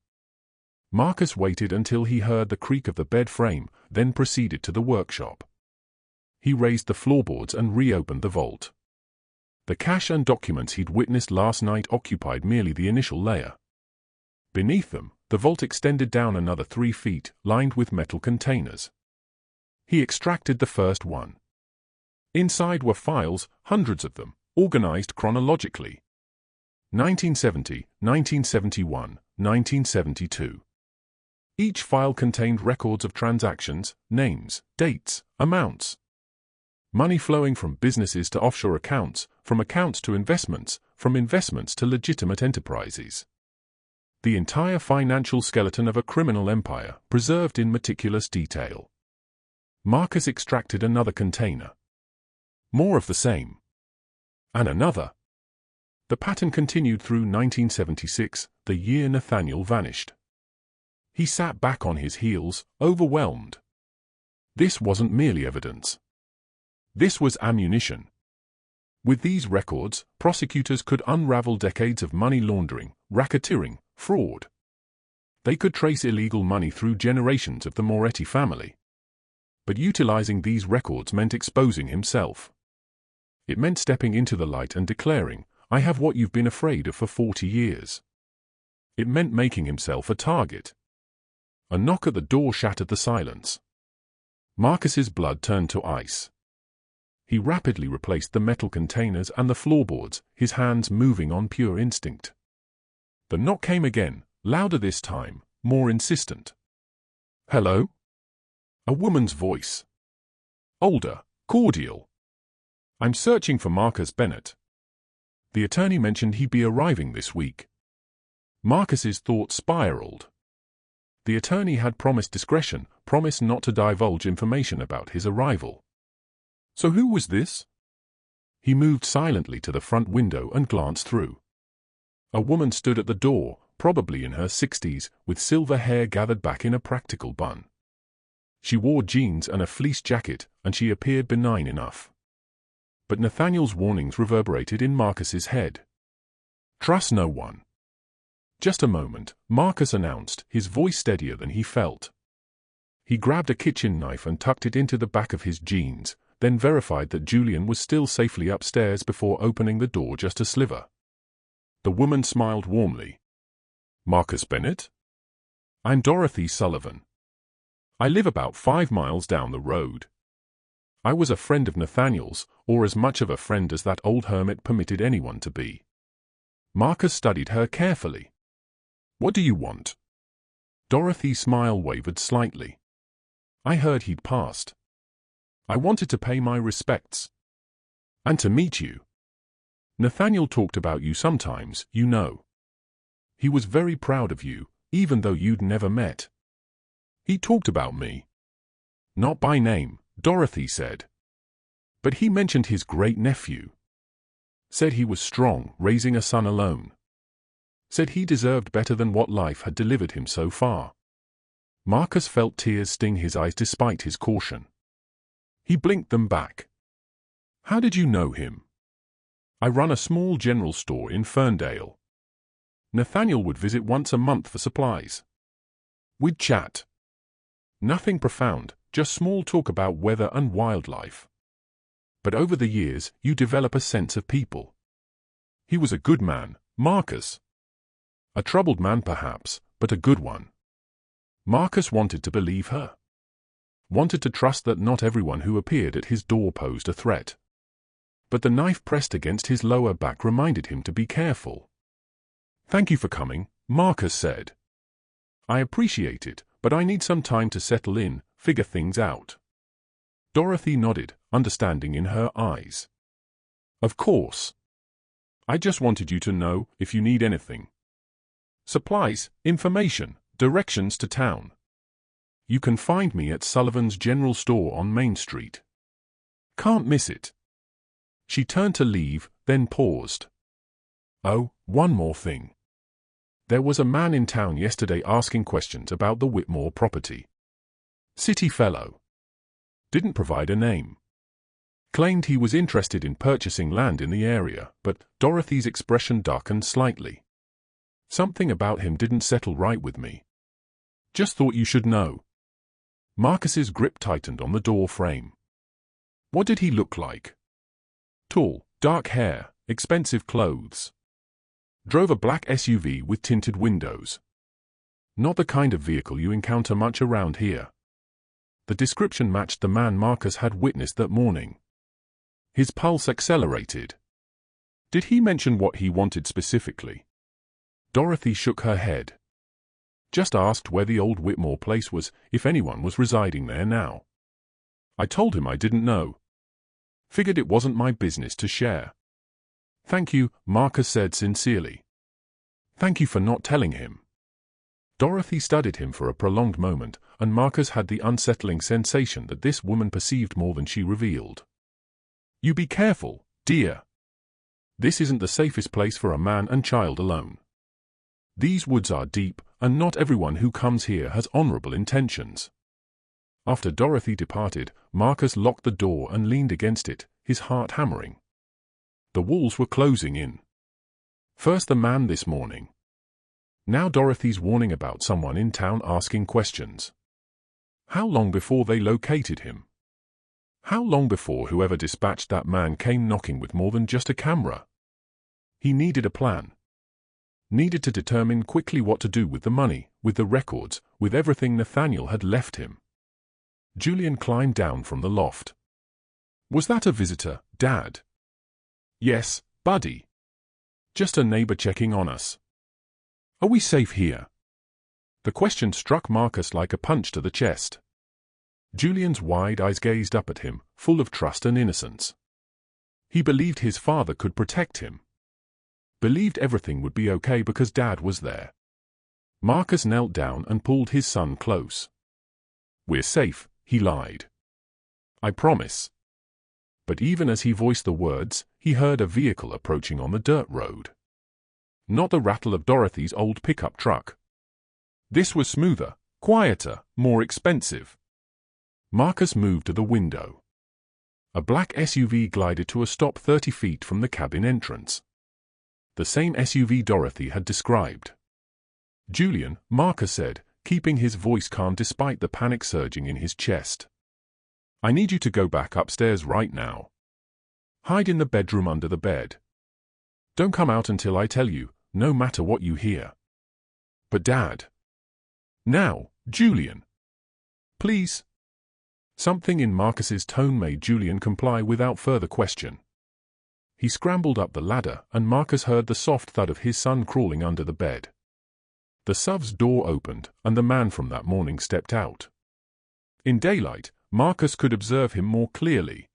Marcus waited until he heard the creak of the bed frame, then proceeded to the workshop. He raised the floorboards and reopened the vault. The cash and documents he'd witnessed last night occupied merely the initial layer. Beneath them, the vault extended down another 3 feet, lined with metal containers. He extracted the first one. Inside were files, hundreds of them, organized chronologically. 1970, 1971, 1972. Each file contained records of transactions, names, dates, amounts. Money flowing from businesses to offshore accounts, from accounts to investments, from investments to legitimate enterprises. The entire financial skeleton of a criminal empire, preserved in meticulous detail. Marcus extracted another container. More of the same. And another. The pattern continued through 1976, the year Nathaniel vanished. He sat back on his heels, overwhelmed. This wasn't merely evidence. This was ammunition. With these records, prosecutors could unravel decades of money laundering, racketeering, fraud. They could trace illegal money through generations of the Moretti family. But utilizing these records meant exposing himself. It meant stepping into the light and declaring, "I have what you've been afraid of for 40 years." It meant making himself a target. A knock at the door shattered the silence. Marcus's blood turned to ice. He rapidly replaced the metal containers and the floorboards, his hands moving on pure instinct. The knock came again, louder this time, more insistent. "Hello?" A woman's voice. Older, cordial. "I'm searching for Marcus Bennett. The attorney mentioned he'd be arriving this week." Marcus's thoughts spiraled. The attorney had promised discretion, promised not to divulge information about his arrival. So who was this? He moved silently to the front window and glanced through. A woman stood at the door, probably in her 60s, with silver hair gathered back in a practical bun. She wore jeans and a fleece jacket, and she appeared benign enough. But Nathaniel's warnings reverberated in Marcus's head. "Trust no one." "Just a moment," Marcus announced, his voice steadier than he felt. He grabbed a kitchen knife and tucked it into the back of his jeans, then verified that Julian was still safely upstairs before opening the door just a sliver. The woman smiled warmly. "Marcus Bennett? I'm Dorothy Sullivan. I live about 5 miles down the road. I was a friend of Nathaniel's, or as much of a friend as that old hermit permitted anyone to be." Marcus studied her carefully. "What do you want?" Dorothy's smile wavered slightly. "I heard he'd passed. I wanted to pay my respects. And to meet you. Nathaniel talked about you sometimes, you know. He was very proud of you, even though you'd never met." "He talked about me." "Not by name," Dorothy said. "But he mentioned his great-nephew. Said he was strong, raising a son alone. Said he deserved better than what life had delivered him so far." Marcus felt tears sting his eyes despite his caution. He blinked them back. "How did you know him?" "I run a small general store in Ferndale. Nathaniel would visit once a month for supplies. We'd chat. Nothing profound, just small talk about weather and wildlife. But over the years, you develop a sense of people. He was a good man, Marcus. A troubled man perhaps, but a good one." Marcus wanted to believe her. Wanted to trust that not everyone who appeared at his door posed a threat. But the knife pressed against his lower back reminded him to be careful. "Thank you for coming," Marcus said. "I appreciate it, but I need some time to settle in, figure things out." Dorothy nodded, understanding in her eyes. "Of course. I just wanted you to know if you need anything. Supplies, information, directions to town. You can find me at Sullivan's General Store on Main Street. Can't miss it." She turned to leave, then paused. "Oh, one more thing. There was a man in town yesterday asking questions about the Whitmore property. City fellow. Didn't provide a name. Claimed he was interested in purchasing land in the area, but Dorothy's expression darkened slightly. Something about him didn't settle right with me. Just thought you should know." Marcus's grip tightened on the door frame. "What did he look like?" "Tall, dark hair, expensive clothes. Drove a black SUV with tinted windows. Not the kind of vehicle you encounter much around here." The description matched the man Marcus had witnessed that morning. His pulse accelerated. Did he mention what he wanted specifically? Dorothy shook her head. Just asked where the old Whitmore place was, if anyone was residing there now. I told him I didn't know. Figured it wasn't my business to share. Thank you, Marcus said sincerely. Thank you for not telling him. Dorothy studied him for a prolonged moment, and Marcus had the unsettling sensation that this woman perceived more than she revealed. You be careful, dear. This isn't the safest place for a man and child alone. These woods are deep, and not everyone who comes here has honorable intentions. After Dorothy departed, Marcus locked the door and leaned against it, his heart hammering. The walls were closing in. First the man this morning. Now Dorothy's warning about someone in town asking questions. How long before they located him? How long before whoever dispatched that man came knocking with more than just a camera? He needed a plan. Needed to determine quickly what to do with the money, with the records, with everything Nathaniel had left him. Julian climbed down from the loft. Was that a visitor, Dad? Yes, Buddy. Just a neighbor checking on us. Are we safe here? The question struck Marcus like a punch to the chest. Julian's wide eyes gazed up at him, full of trust and innocence. He believed his father could protect him. Believed everything would be okay because Dad was there. Marcus knelt down and pulled his son close. We're safe, he lied. I promise. But even as he voiced the words, he heard a vehicle approaching on the dirt road. Not the rattle of Dorothy's old pickup truck. This was smoother, quieter, more expensive. Marcus moved to the window. A black SUV glided to a stop 30 feet from the cabin entrance. The same SUV Dorothy had described. Julian, Marcus said, keeping his voice calm despite the panic surging in his chest. I need you to go back upstairs right now. Hide in the bedroom under the bed. Don't come out until I tell you, no matter what you hear. But Dad. Now, Julian. Please. Something in Marcus's tone made Julian comply without further question. He scrambled up the ladder, and Marcus heard the soft thud of his son crawling under the bed. The SUV's door opened, and the man from that morning stepped out. In daylight, Marcus could observe him more clearly.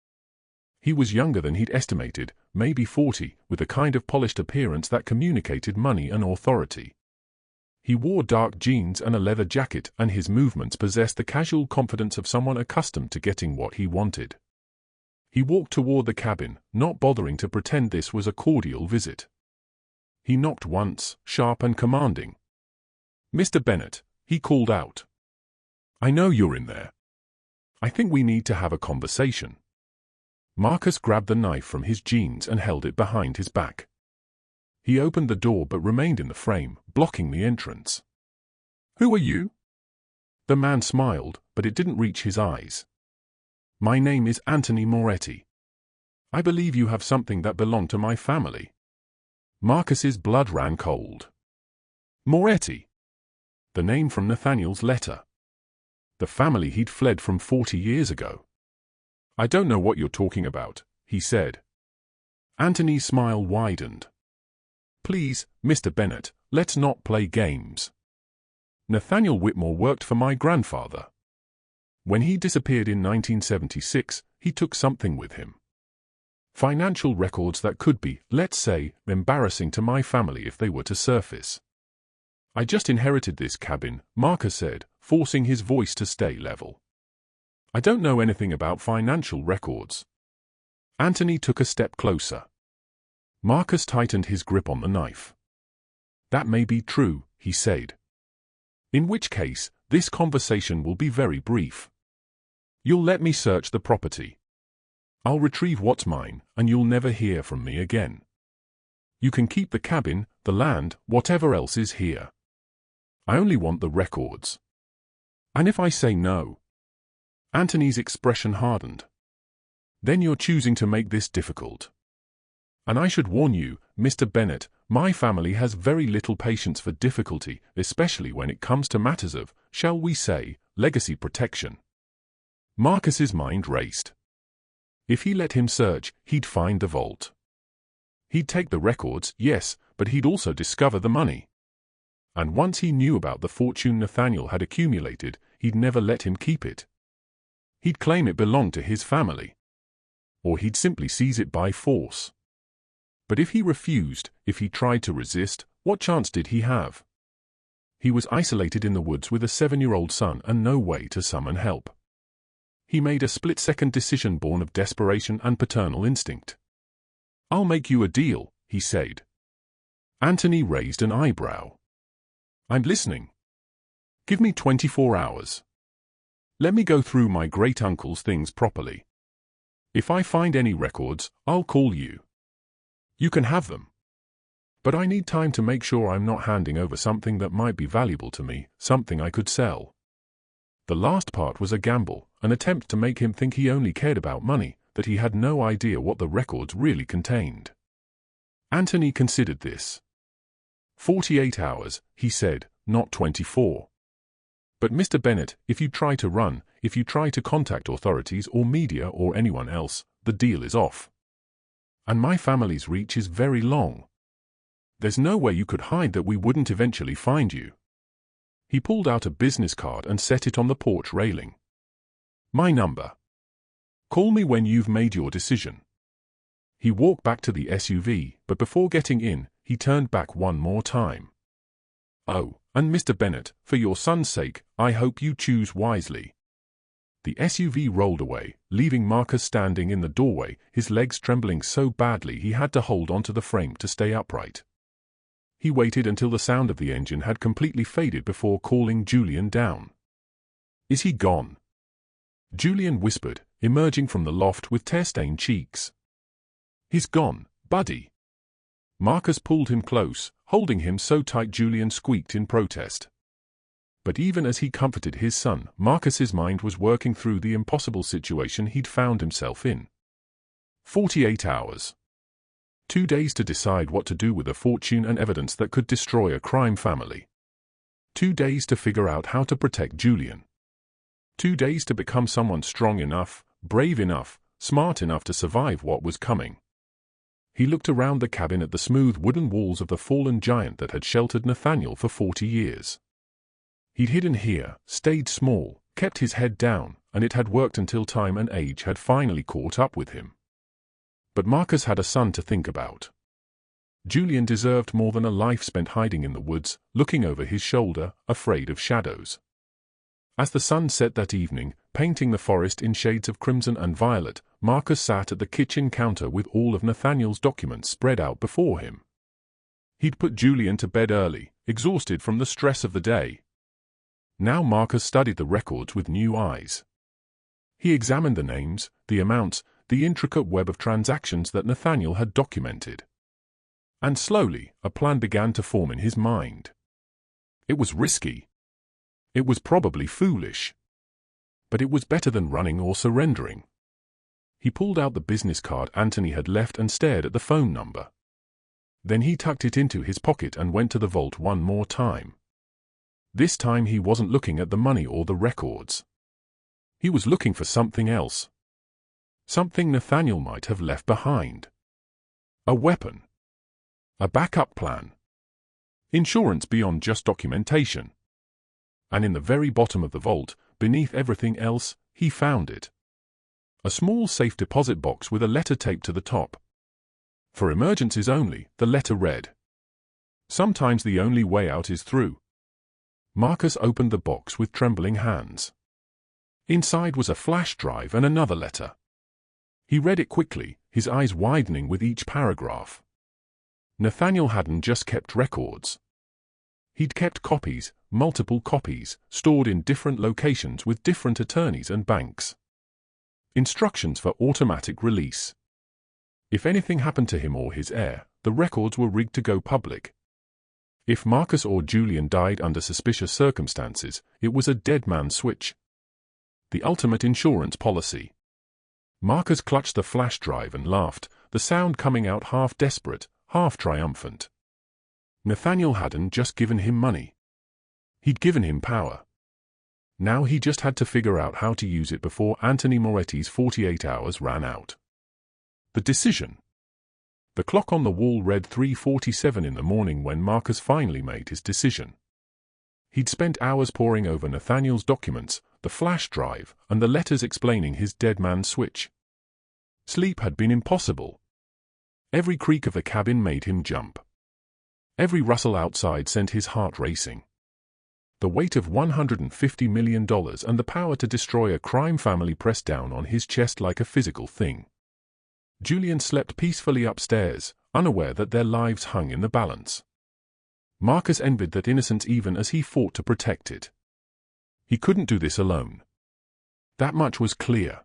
He was younger than he'd estimated, maybe 40, with a kind of polished appearance that communicated money and authority. He wore dark jeans and a leather jacket, and his movements possessed the casual confidence of someone accustomed to getting what he wanted. He walked toward the cabin, not bothering to pretend this was a cordial visit. He knocked once, sharp and commanding. Mr. Bennett, he called out. I know you're in there. I think we need to have a conversation. Marcus grabbed the knife from his jeans and held it behind his back. He opened the door but remained in the frame, blocking the entrance. Who are you? The man smiled, but it didn't reach his eyes. My name is Anthony Moretti. I believe you have something that belonged to my family. Marcus's blood ran cold. Moretti. The name from Nathaniel's letter. The family he'd fled from 40 years ago. I don't know what you're talking about, he said. Anthony's smile widened. Please, Mr. Bennett, let's not play games. Nathaniel Whitmore worked for my grandfather. When he disappeared in 1976, he took something with him. Financial records that could be, let's say, embarrassing to my family if they were to surface. I just inherited this cabin, Marcus said, forcing his voice to stay level. I don't know anything about financial records. Anthony took a step closer. Marcus tightened his grip on the knife. That may be true, he said. In which case, this conversation will be very brief. You'll let me search the property. I'll retrieve what's mine, and you'll never hear from me again. You can keep the cabin, the land, whatever else is here. I only want the records. And if I say no? Anthony's expression hardened. Then you're choosing to make this difficult. And I should warn you, Mr. Bennett, my family has very little patience for difficulty, especially when it comes to matters of, shall we say, legacy protection. Marcus's mind raced. If he let him search, he'd find the vault. He'd take the records, yes, but he'd also discover the money. And once he knew about the fortune Nathaniel had accumulated, he'd never let him keep it. He'd claim it belonged to his family. Or he'd simply seize it by force. But if he refused, if he tried to resist, what chance did he have? He was isolated in the woods with a 7-year-old son and no way to summon help. He made a split-second decision born of desperation and paternal instinct. "I'll make you a deal," he said. Anthony raised an eyebrow. "I'm listening. Give me 24 hours. Let me go through my great-uncle's things properly. If I find any records, I'll call you. You can have them. But I need time to make sure I'm not handing over something that might be valuable to me, something I could sell." The last part was a gamble, an attempt to make him think he only cared about money, that he had no idea what the records really contained. Anthony considered this. 48 hours, he said, not 24. "But Mr. Bennett, if you try to run, if you try to contact authorities or media or anyone else, the deal is off. And my family's reach is very long. There's no way you could hide that we wouldn't eventually find you." He pulled out a business card and set it on the porch railing. "My number. Call me when you've made your decision." He walked back to the SUV, but before getting in, he turned back one more time. "Oh, and Mr. Bennett, for your son's sake, I hope you choose wisely." The SUV rolled away, leaving Marcus standing in the doorway, his legs trembling so badly he had to hold onto the frame to stay upright. He waited until the sound of the engine had completely faded before calling Julian down. "Is he gone?" Julian whispered, emerging from the loft with tear-stained cheeks. "He's gone, buddy." Marcus pulled him close, holding him so tight Julian squeaked in protest. But even as he comforted his son, Marcus's mind was working through the impossible situation he'd found himself in. 48 hours. 2 days to decide what to do with a fortune and evidence that could destroy a crime family. 2 days to figure out how to protect Julian. 2 days to become someone strong enough, brave enough, smart enough to survive what was coming. He looked around the cabin at the smooth wooden walls of the fallen giant that had sheltered Nathaniel for 40 years. He'd hidden here, stayed small, kept his head down, and it had worked until time and age had finally caught up with him. But Marcus had a son to think about. Julian deserved more than a life spent hiding in the woods, looking over his shoulder, afraid of shadows. As the sun set that evening, painting the forest in shades of crimson and violet, Marcus sat at the kitchen counter with all of Nathaniel's documents spread out before him. He'd put Julian to bed early, exhausted from the stress of the day. Now Marcus studied the records with new eyes. He examined the names, the amounts, the intricate web of transactions that Nathaniel had documented. And slowly, a plan began to form in his mind. It was risky. It was probably foolish. But it was better than running or surrendering. He pulled out the business card Anthony had left and stared at the phone number. Then he tucked it into his pocket and went to the vault one more time. This time he wasn't looking at the money or the records. He was looking for something else. Something Nathaniel might have left behind. A weapon. A backup plan. Insurance beyond just documentation. And in the very bottom of the vault, beneath everything else, he found it. A small safe deposit box with a letter taped to the top. For emergencies only, the letter read. Sometimes the only way out is through. Marcus opened the box with trembling hands. Inside was a flash drive and another letter. He read it quickly, his eyes widening with each paragraph. Nathaniel hadn't just kept records. He'd kept copies, multiple copies, stored in different locations with different attorneys and banks. Instructions for automatic release. If anything happened to him or his heir, the records were rigged to go public. If Marcus or Julian died under suspicious circumstances, it was a dead man switch. The ultimate insurance policy. Marcus clutched the flash drive and laughed, the sound coming out half desperate, half triumphant. Nathaniel hadn't just given him money. He'd given him power. Now he just had to figure out how to use it before Anthony Moretti's 48 hours ran out. The decision. The clock on the wall read 3:47 in the morning when Marcus finally made his decision. He'd spent hours poring over Nathaniel's documents, the flash drive, and the letters explaining his dead man's switch. Sleep had been impossible. Every creak of the cabin made him jump. Every rustle outside sent his heart racing. The weight of $150 million and the power to destroy a crime family pressed down on his chest like a physical thing. Julian slept peacefully upstairs, unaware that their lives hung in the balance. Marcus envied that innocence even as he fought to protect it. He couldn't do this alone. That much was clear.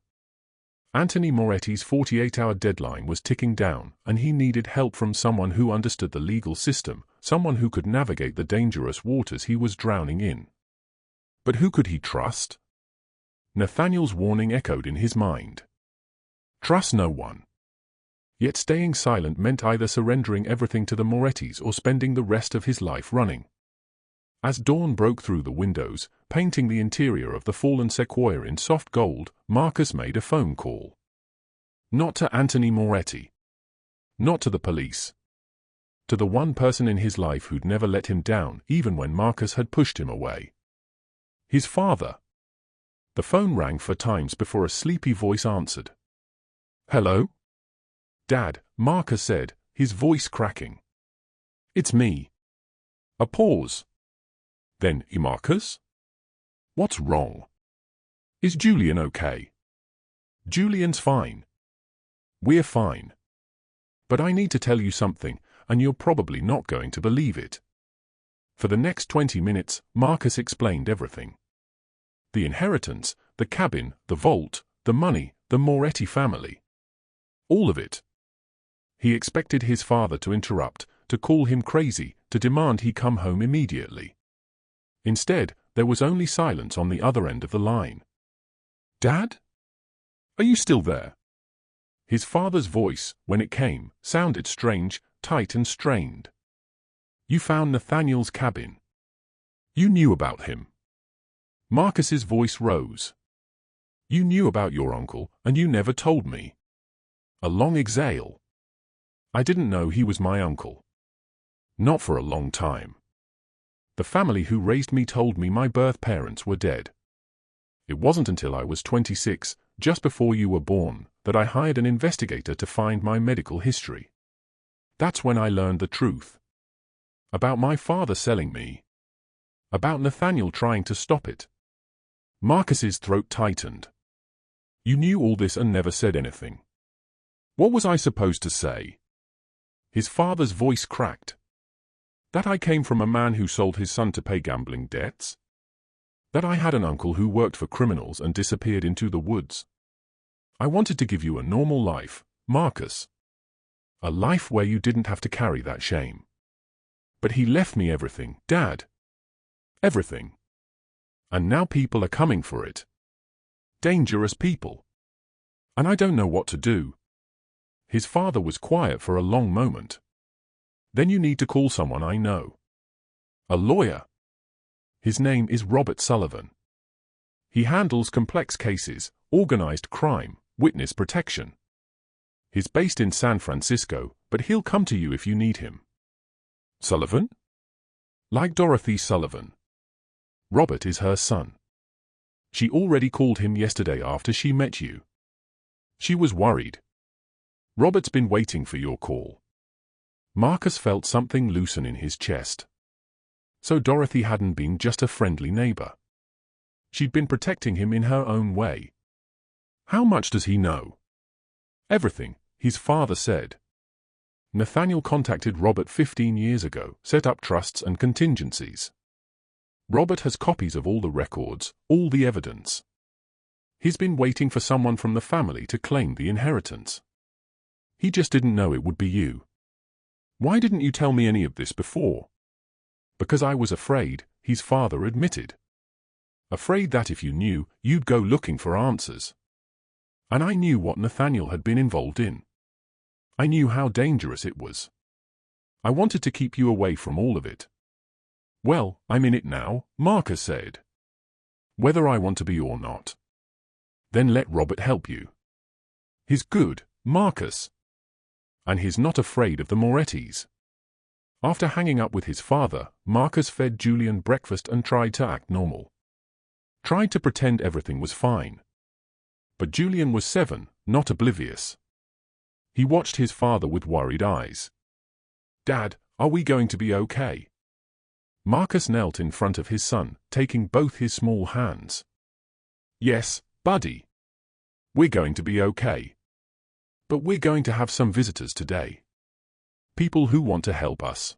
Anthony Moretti's 48-hour deadline was ticking down, and he needed help from someone who understood the legal system, someone who could navigate the dangerous waters he was drowning in. But who could he trust? Nathaniel's warning echoed in his mind. Trust no one. Yet staying silent meant either surrendering everything to the Morettis or spending the rest of his life running. As dawn broke through the windows, painting the interior of the fallen Sequoia in soft gold, Marcus made a phone call. Not to Anthony Moretti. Not to the police. To the one person in his life who'd never let him down, even when Marcus had pushed him away. His father. The phone rang 4 times before a sleepy voice answered. Hello? Dad, Marcus said, his voice cracking. It's me. A pause. Then, Marcus? What's wrong? Is Julian okay? Julian's fine. We're fine. But I need to tell you something, and you're probably not going to believe it. For the next 20 minutes, Marcus explained everything. The inheritance, the cabin, the vault, the money, the Moretti family. All of it. He expected his father to interrupt, to call him crazy, to demand he come home immediately. Instead, there was only silence on the other end of the line. Dad? Are you still there? His father's voice, when it came, sounded strange, tight and strained. You found Nathaniel's cabin. You knew about him. Marcus's voice rose. You knew about your uncle, and you never told me. A long exhale. I didn't know he was my uncle. Not for a long time. The family who raised me told me my birth parents were dead. It wasn't until I was 26, just before you were born, that I hired an investigator to find my medical history. That's when I learned the truth. About my father selling me. About Nathaniel trying to stop it. Marcus's throat tightened. You knew all this and never said anything. What was I supposed to say? His father's voice cracked. That I came from a man who sold his son to pay gambling debts? That I had an uncle who worked for criminals and disappeared into the woods? I wanted to give you a normal life, Marcus. A life where you didn't have to carry that shame. But he left me everything, Dad. Everything. And now people are coming for it. Dangerous people. And I don't know what to do. His father was quiet for a long moment. Then you need to call someone I know. A lawyer. His name is Robert Sullivan. He handles complex cases, organized crime, witness protection. He's based in San Francisco, but he'll come to you if you need him. Sullivan? Like Dorothy Sullivan. Robert is her son. She already called him yesterday after she met you. She was worried. Robert's been waiting for your call. Marcus felt something loosen in his chest. So Dorothy hadn't been just a friendly neighbor. She'd been protecting him in her own way. How much does he know? Everything, his father said. Nathaniel contacted Robert 15 years ago, set up trusts and contingencies. Robert has copies of all the records, all the evidence. He's been waiting for someone from the family to claim the inheritance. He just didn't know it would be you. Why didn't you tell me any of this before? Because I was afraid, his father admitted. Afraid that if you knew, you'd go looking for answers. And I knew what Nathaniel had been involved in. I knew how dangerous it was. I wanted to keep you away from all of it. Well, I'm in it now, Marcus said. Whether I want to be or not. Then let Robert help you. He's good, Marcus. And he's not afraid of the Morettis. After hanging up with his father, Marcus fed Julian breakfast and tried to act normal. Tried to pretend everything was fine. But Julian was 7, not oblivious. He watched his father with worried eyes. "Dad, are we going to be okay?" Marcus knelt in front of his son, taking both his small hands. "Yes, buddy. We're going to be okay. But we're going to have some visitors today. People who want to help us.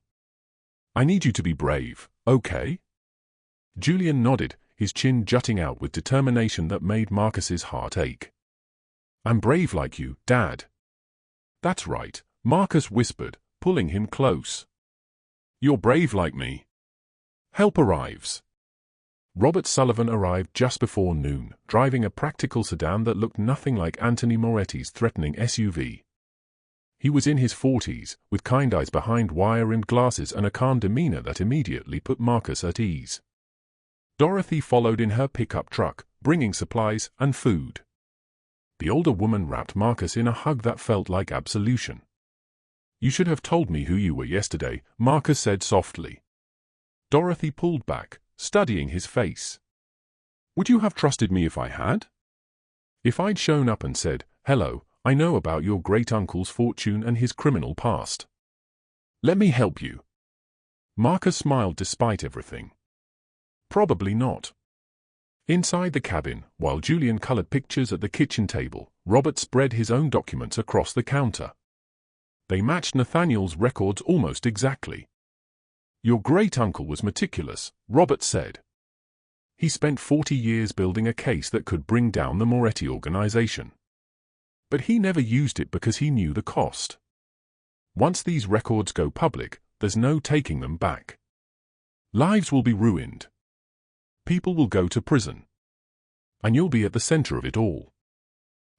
I need you to be brave, okay?" Julian nodded, his chin jutting out with determination that made Marcus's heart ache. "I'm brave like you, Dad." "That's right," Marcus whispered, pulling him close. "You're brave like me." Help arrives. Robert Sullivan arrived just before noon, driving a practical sedan that looked nothing like Anthony Moretti's threatening SUV. He was in his 40s, with kind eyes behind wire-rimmed glasses and a calm demeanor that immediately put Marcus at ease. Dorothy followed in her pickup truck, bringing supplies and food. The older woman wrapped Marcus in a hug that felt like absolution. "You should have told me who you were yesterday," Marcus said softly. Dorothy pulled back, studying his face. "Would you have trusted me if I had? If I'd shown up and said, 'Hello, I know about your great-uncle's fortune and his criminal past. Let me help you.'" Marcus smiled despite everything. "Probably not." Inside the cabin, while Julian colored pictures at the kitchen table, Robert spread his own documents across the counter. They matched Nathaniel's records almost exactly. "Your great-uncle was meticulous," Robert said. "He spent 40 years building a case that could bring down the Moretti organization. But he never used it because he knew the cost. Once these records go public, there's no taking them back. Lives will be ruined. People will go to prison. And you'll be at the center of it all."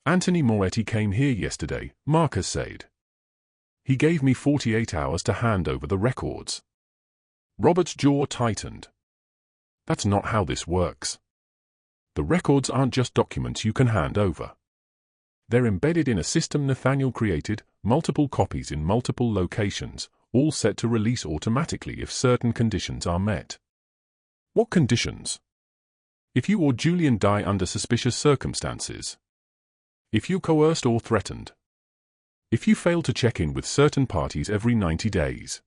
"Anthony Moretti came here yesterday," Marcus said. "He gave me 48 hours to hand over the records." Robert's jaw tightened. "That's not how this works. The records aren't just documents you can hand over. They're embedded in a system Nathaniel created, multiple copies in multiple locations, all set to release automatically if certain conditions are met." "What conditions?" "If you or Julian die under suspicious circumstances. If you're coerced or threatened. If you fail to check in with certain parties every 90 days.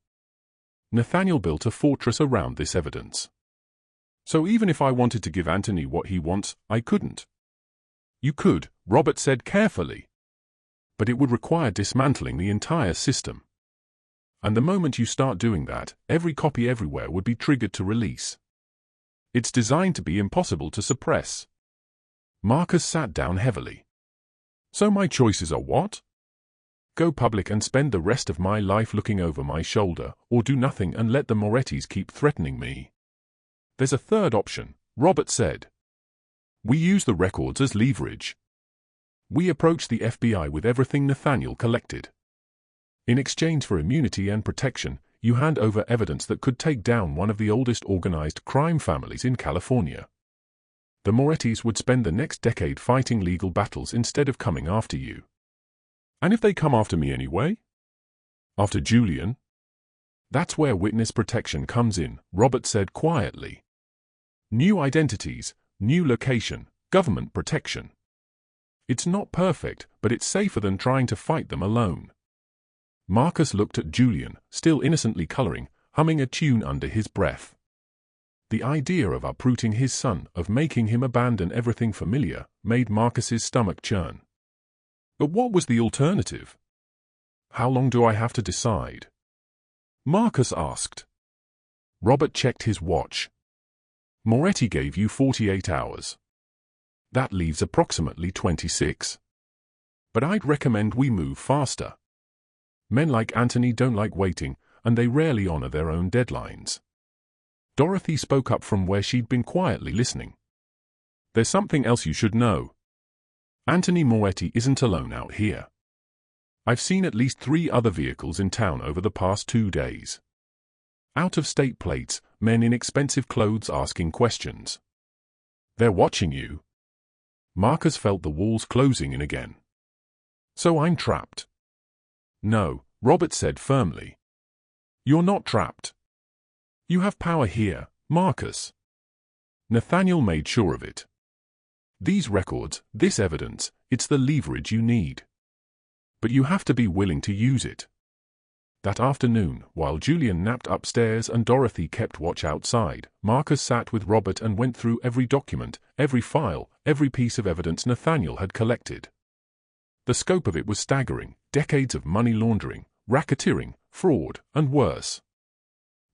Nathaniel built a fortress around this evidence. So even if I wanted to give Anthony what he wants, I couldn't." "You could," Robert said carefully. "But it would require dismantling the entire system. And the moment you start doing that, every copy everywhere would be triggered to release. It's designed to be impossible to suppress." Marcus sat down heavily. "So my choices are what? Go public and spend the rest of my life looking over my shoulder, or do nothing and let the Morettis keep threatening me?" "There's a third option," Robert said. "We use the records as leverage. We approach the FBI with everything Nathaniel collected. In exchange for immunity and protection, you hand over evidence that could take down one of the oldest organized crime families in California. The Morettis would spend the next decade fighting legal battles instead of coming after you." "And if they come after me anyway? After Julian?" "That's where witness protection comes in," Robert said quietly. "New identities, new location, government protection. It's not perfect, but it's safer than trying to fight them alone." Marcus looked at Julian, still innocently coloring, humming a tune under his breath. The idea of uprooting his son, of making him abandon everything familiar, made Marcus's stomach churn. But what was the alternative? "How long do I have to decide?" Marcus asked. Robert checked his watch. "Moretti gave you 48 hours. That leaves approximately 26. But I'd recommend we move faster. Men like Anthony don't like waiting, and they rarely honor their own deadlines." Dorothy spoke up from where she'd been quietly listening. "There's something else you should know. Anthony Moretti isn't alone out here. I've seen at least 3 other vehicles in town over the past 2 days. Out-of-state plates, men in expensive clothes asking questions. They're watching you." Marcus felt the walls closing in again. "So I'm trapped. No, Robert said firmly. You're not trapped. You have power here, Marcus. Nathaniel made sure of it. These records, this evidence, it's the leverage you need. But you have to be willing to use it. That afternoon, while Julian napped upstairs and Dorothy kept watch outside, Marcus sat with Robert and went through every document, every file, every piece of evidence Nathaniel had collected. The scope of it was staggering: decades of money laundering, racketeering, fraud, and worse.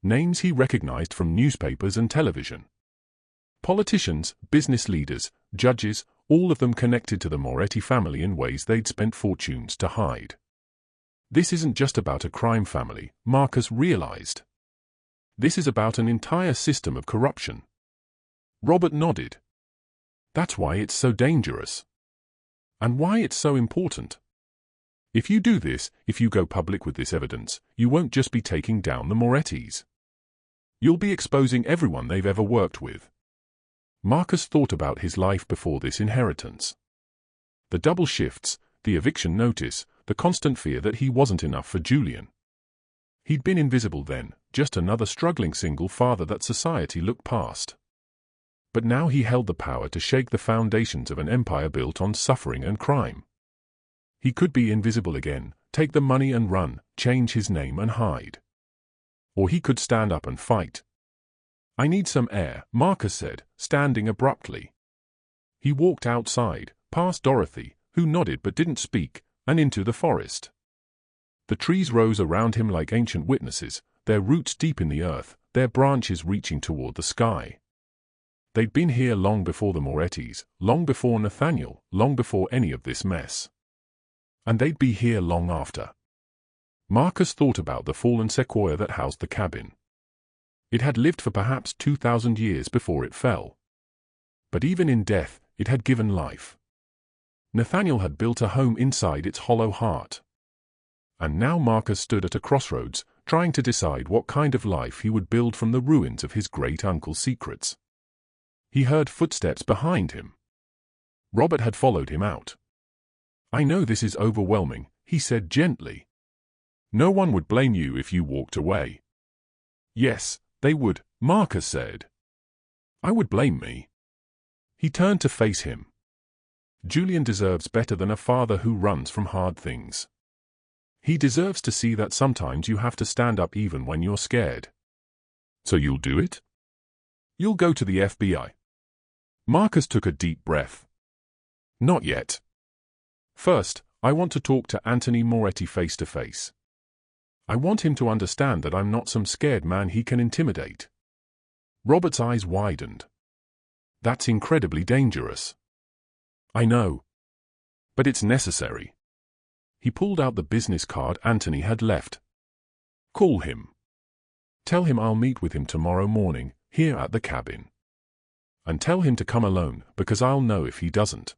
Names he recognized from newspapers and television. Politicians, business leaders, judges, all of them connected to the Moretti family in ways they'd spent fortunes to hide. This isn't just about a crime family, Marcus realized. This is about an entire system of corruption. Robert nodded. That's why it's so dangerous. And why it's so important. If you do this, if you go public with this evidence, you won't just be taking down the Morettis. You'll be exposing everyone they've ever worked with. Marcus thought about his life before this inheritance. The double shifts, the eviction notice, the constant fear that he wasn't enough for Julian. He'd been invisible then, just another struggling single father that society looked past. But now he held the power to shake the foundations of an empire built on suffering and crime. He could be invisible again, take the money and run, change his name and hide. Or he could stand up and fight. I need some air, Marcus said, standing abruptly. He walked outside, past Dorothy, who nodded but didn't speak, and into the forest. The trees rose around him like ancient witnesses, their roots deep in the earth, their branches reaching toward the sky. They'd been here long before the Morettis, long before Nathaniel, long before any of this mess. And they'd be here long after. Marcus thought about the fallen sequoia that housed the cabin. It had lived for perhaps 2,000 years before it fell. But even in death, it had given life. Nathaniel had built a home inside its hollow heart. And now Marcus stood at a crossroads, trying to decide what kind of life he would build from the ruins of his great-uncle's secrets. He heard footsteps behind him. Robert had followed him out. I know this is overwhelming, he said gently. No one would blame you if you walked away. Yes, they would, Marcus said. I would blame me. He turned to face him. Julian deserves better than a father who runs from hard things. He deserves to see that sometimes you have to stand up even when you're scared. So you'll do it? You'll go to the FBI. Marcus took a deep breath. Not yet. First, I want to talk to Anthony Moretti face to face. I want him to understand that I'm not some scared man he can intimidate. Robert's eyes widened. That's incredibly dangerous. I know. But it's necessary. He pulled out the business card Anthony had left. Call him. Tell him I'll meet with him tomorrow morning, here at the cabin. And tell him to come alone, because I'll know if he doesn't.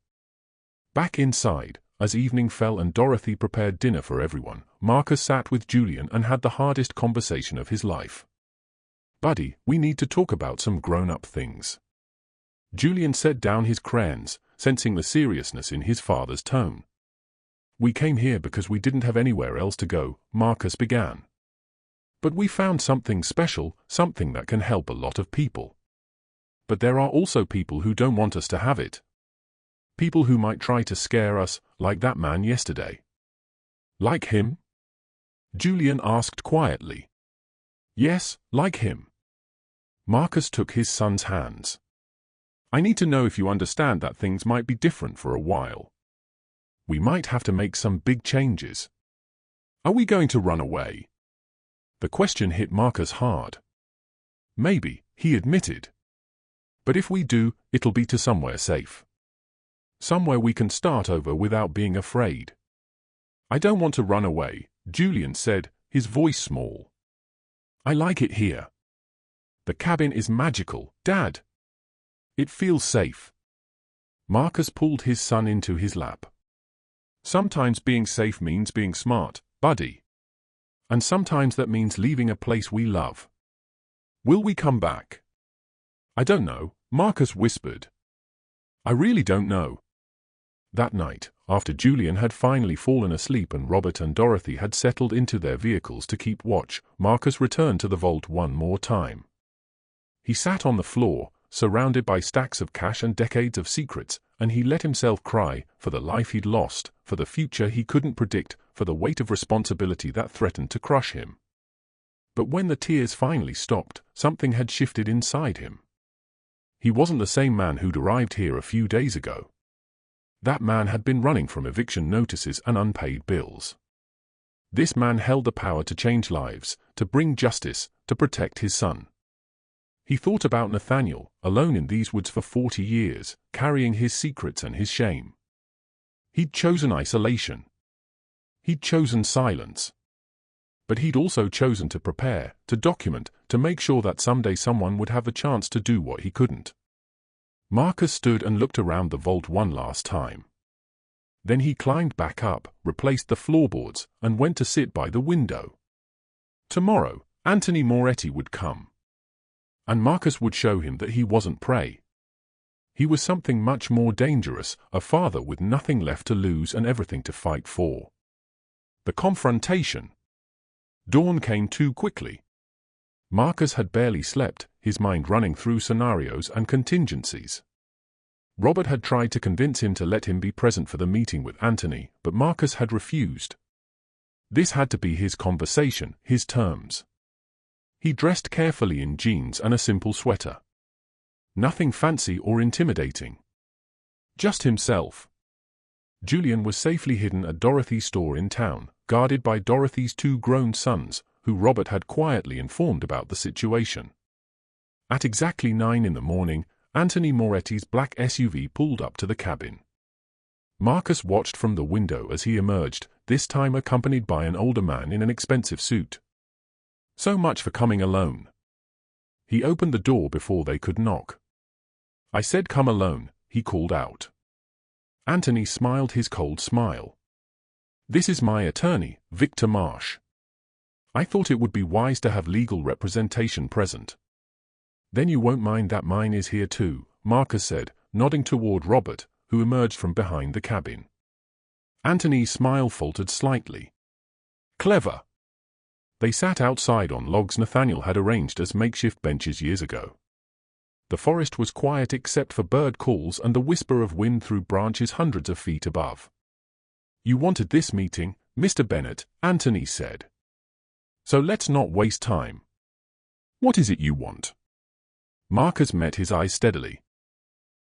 Back inside, as evening fell and Dorothy prepared dinner for everyone, Marcus sat with Julian and had the hardest conversation of his life. Buddy, we need to talk about some grown-up things. Julian set down his crayons, sensing the seriousness in his father's tone. We came here because we didn't have anywhere else to go, Marcus began. But we found something special, something that can help a lot of people. But there are also people who don't want us to have it. People who might try to scare us, like that man yesterday. Like him? Julian asked quietly. Yes, like him. Marcus took his son's hands. I need to know if you understand that things might be different for a while. We might have to make some big changes. Are we going to run away? The question hit Marcus hard. Maybe, he admitted. But if we do, it'll be to somewhere safe. Somewhere we can start over without being afraid. I don't want to run away, Julian said, his voice small. I like it here. The cabin is magical, Dad. It feels safe. Marcus pulled his son into his lap. Sometimes being safe means being smart, buddy. And sometimes that means leaving a place we love. Will we come back? I don't know, Marcus whispered. I really don't know. That night, after Julian had finally fallen asleep and Robert and Dorothy had settled into their vehicles to keep watch, Marcus returned to the vault one more time. He sat on the floor, surrounded by stacks of cash and decades of secrets, and he let himself cry for the life he'd lost, for the future he couldn't predict, for the weight of responsibility that threatened to crush him. But when the tears finally stopped, something had shifted inside him. He wasn't the same man who'd arrived here a few days ago. That man had been running from eviction notices and unpaid bills. This man held the power to change lives, to bring justice, to protect his son. He thought about Nathaniel, alone in these woods for 40 years, carrying his secrets and his shame. He'd chosen isolation. He'd chosen silence. But he'd also chosen to prepare, to document, to make sure that someday someone would have the chance to do what he couldn't. Marcus stood and looked around the vault one last time. Then he climbed back up, replaced the floorboards, and went to sit by the window. Tomorrow, Anthony Moretti would come. And Marcus would show him that he wasn't prey. He was something much more dangerous, a father with nothing left to lose and everything to fight for. The confrontation. Dawn came too quickly. Marcus had barely slept, his mind running through scenarios and contingencies. Robert had tried to convince him to let him be present for the meeting with Anthony, but Marcus had refused. This had to be his conversation, his terms. He dressed carefully in jeans and a simple sweater. Nothing fancy or intimidating. Just himself. Julian was safely hidden at Dorothy's store in town, guarded by Dorothy's 2 grown sons, who Robert had quietly informed about the situation. At exactly 9 in the morning, Anthony Moretti's black SUV pulled up to the cabin. Marcus watched from the window as he emerged, this time accompanied by an older man in an expensive suit. So much for coming alone. He opened the door before they could knock. "I said come alone," he called out. Anthony smiled his cold smile. "This is my attorney, Victor Marsh. I thought it would be wise to have legal representation present." "Then you won't mind that mine is here too," Marcus said, nodding toward Robert, who emerged from behind the cabin. Anthony's smile faltered slightly. "Clever." They sat outside on logs Nathaniel had arranged as makeshift benches years ago. The forest was quiet except for bird calls and the whisper of wind through branches hundreds of feet above. "You wanted this meeting, Mr. Bennett," Anthony said. "So let's not waste time. What is it you want?" Marcus met his eyes steadily.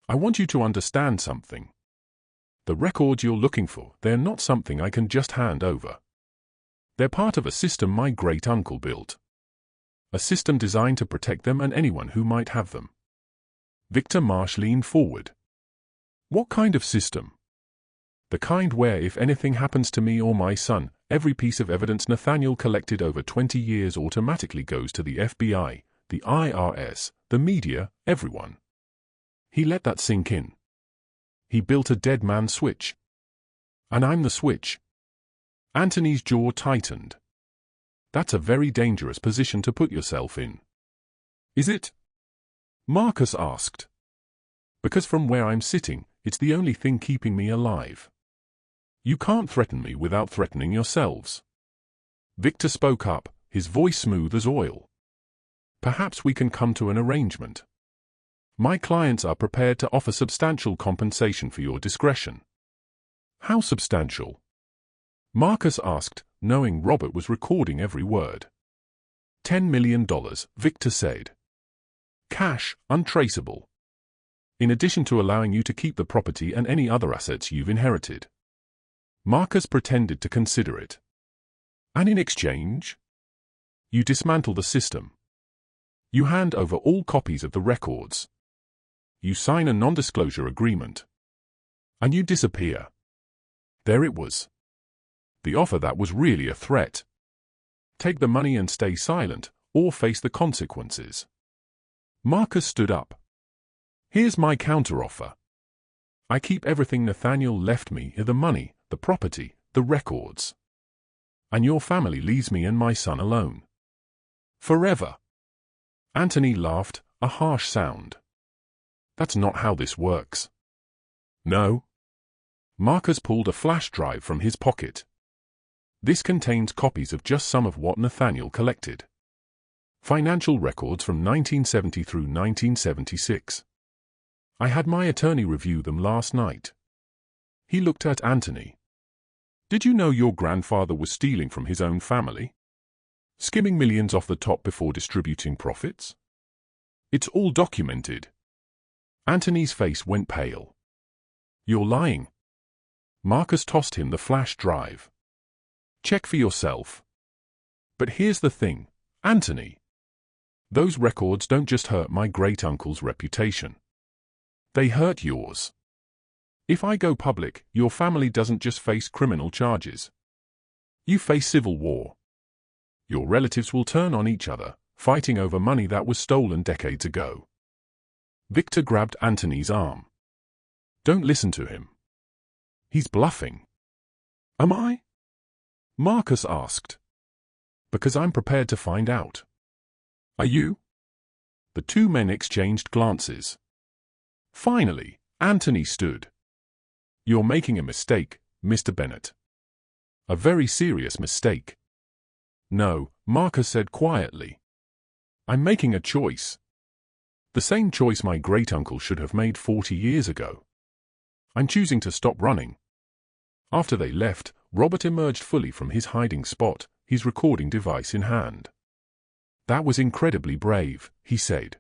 "I want you to understand something. The records you're looking for, they're not something I can just hand over. They're part of a system my great-uncle built. A system designed to protect them and anyone who might have them." Victor Marsh leaned forward. "What kind of system?" "The kind where if anything happens to me or my son, every piece of evidence Nathaniel collected over 20 years automatically goes to the FBI, the IRS, the media, everyone." He let that sink in. He built a dead man switch. "And I'm the switch." Anthony's jaw tightened. "That's a very dangerous position to put yourself in." "Is it?" Marcus asked. "Because from where I'm sitting, it's the only thing keeping me alive. You can't threaten me without threatening yourselves." Victor spoke up, his voice smooth as oil. "Perhaps we can come to an arrangement. My clients are prepared to offer substantial compensation for your discretion." "How substantial?" Marcus asked, knowing Robert was recording every word. $10 million, Victor said. Cash, untraceable. In addition to allowing you to keep the property and any other assets you've inherited. Marcus pretended to consider it. "And in exchange?" "You dismantle the system. You hand over all copies of the records. You sign a non-disclosure agreement. And you disappear." There it was. The offer that was really a threat. Take the money and stay silent, or face the consequences. Marcus stood up. "Here's my counteroffer. I keep everything Nathaniel left me, the money, the property, the records. And your family leaves me and my son alone. Forever." Anthony laughed, a harsh sound. "That's not how this works." "No?" Marcus pulled a flash drive from his pocket. This contained copies of just some of what Nathaniel collected. Financial records from 1970 through 1976. I had my attorney review them last night. He looked at Anthony. Did you know your grandfather was stealing from his own family? Skimming millions off the top before distributing profits? It's all documented. Anthony's face went pale. You're lying. Marcus tossed him the flash drive. Check for yourself. But here's the thing, Anthony. Those records don't just hurt my great-uncle's reputation. They hurt yours. If I go public, your family doesn't just face criminal charges. You face civil war. Your relatives will turn on each other, fighting over money that was stolen decades ago. Victor grabbed Anthony's arm. Don't listen to him. He's bluffing. Am I? Marcus asked. Because I'm prepared to find out. Are you? The two men exchanged glances. Finally, Anthony stood. You're making a mistake, Mr. Bennett. A very serious mistake. No, Marcus said quietly. I'm making a choice. The same choice my great-uncle should have made 40 years ago. I'm choosing to stop running. After they left, Robert emerged fully from his hiding spot, his recording device in hand. That was incredibly brave, he said.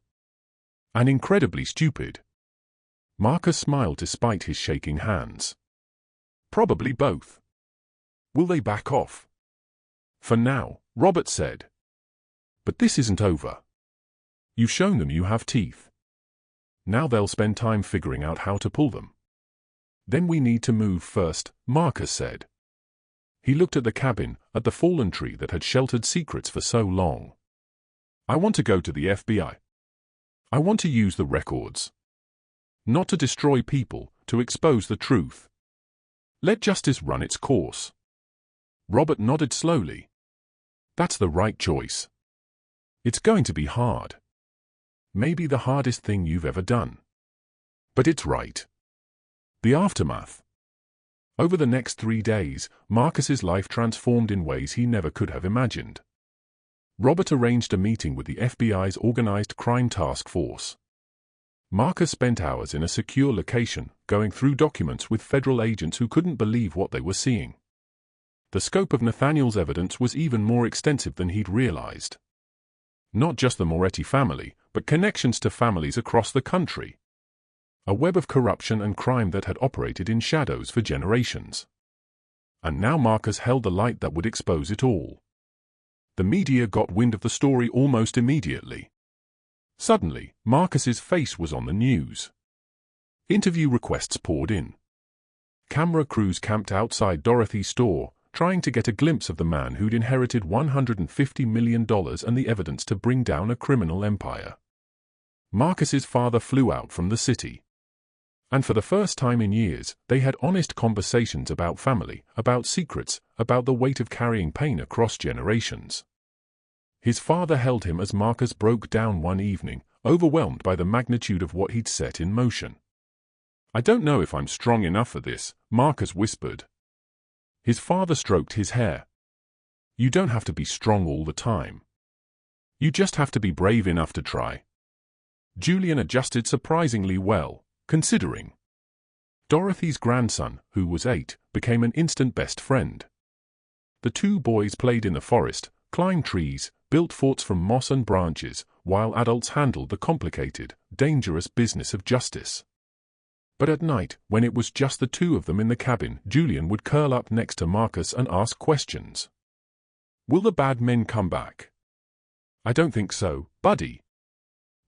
And incredibly stupid. Marcus smiled despite his shaking hands. Probably both. Will they back off? For now, Robert said. But this isn't over. You've shown them you have teeth. Now they'll spend time figuring out how to pull them. Then we need to move first, Marcus said. He looked at the cabin, at the fallen tree that had sheltered secrets for so long. I want to go to the FBI. I want to use the records. Not to destroy people, to expose the truth. Let justice run its course. Robert nodded slowly. That's the right choice. It's going to be hard. Maybe the hardest thing you've ever done. But it's right. The aftermath. Over the next 3 days, Marcus's life transformed in ways he never could have imagined. Robert arranged a meeting with the FBI's Organized Crime Task Force. Marcus spent hours in a secure location, going through documents with federal agents who couldn't believe what they were seeing. The scope of Nathaniel's evidence was even more extensive than he'd realized. Not just the Moretti family, but connections to families across the country. A web of corruption and crime that had operated in shadows for generations. And now Marcus held the light that would expose it all. The media got wind of the story almost immediately. Suddenly, Marcus's face was on the news. Interview requests poured in. Camera crews camped outside Dorothy's store, trying to get a glimpse of the man who'd inherited $150 million and the evidence to bring down a criminal empire. Marcus's father flew out from the city. And for the first time in years, they had honest conversations about family, about secrets, about the weight of carrying pain across generations. His father held him as Marcus broke down one evening, overwhelmed by the magnitude of what he'd set in motion. I don't know if I'm strong enough for this, Marcus whispered. His father stroked his hair. You don't have to be strong all the time. You just have to be brave enough to try. Julian adjusted surprisingly well, considering. Dorothy's grandson, who was 8, became an instant best friend. The two boys played in the forest, climbed trees, built forts from moss and branches, while adults handled the complicated, dangerous business of justice. But at night, when it was just the two of them in the cabin, Julian would curl up next to Marcus and ask questions. Will the bad men come back? I don't think so, buddy.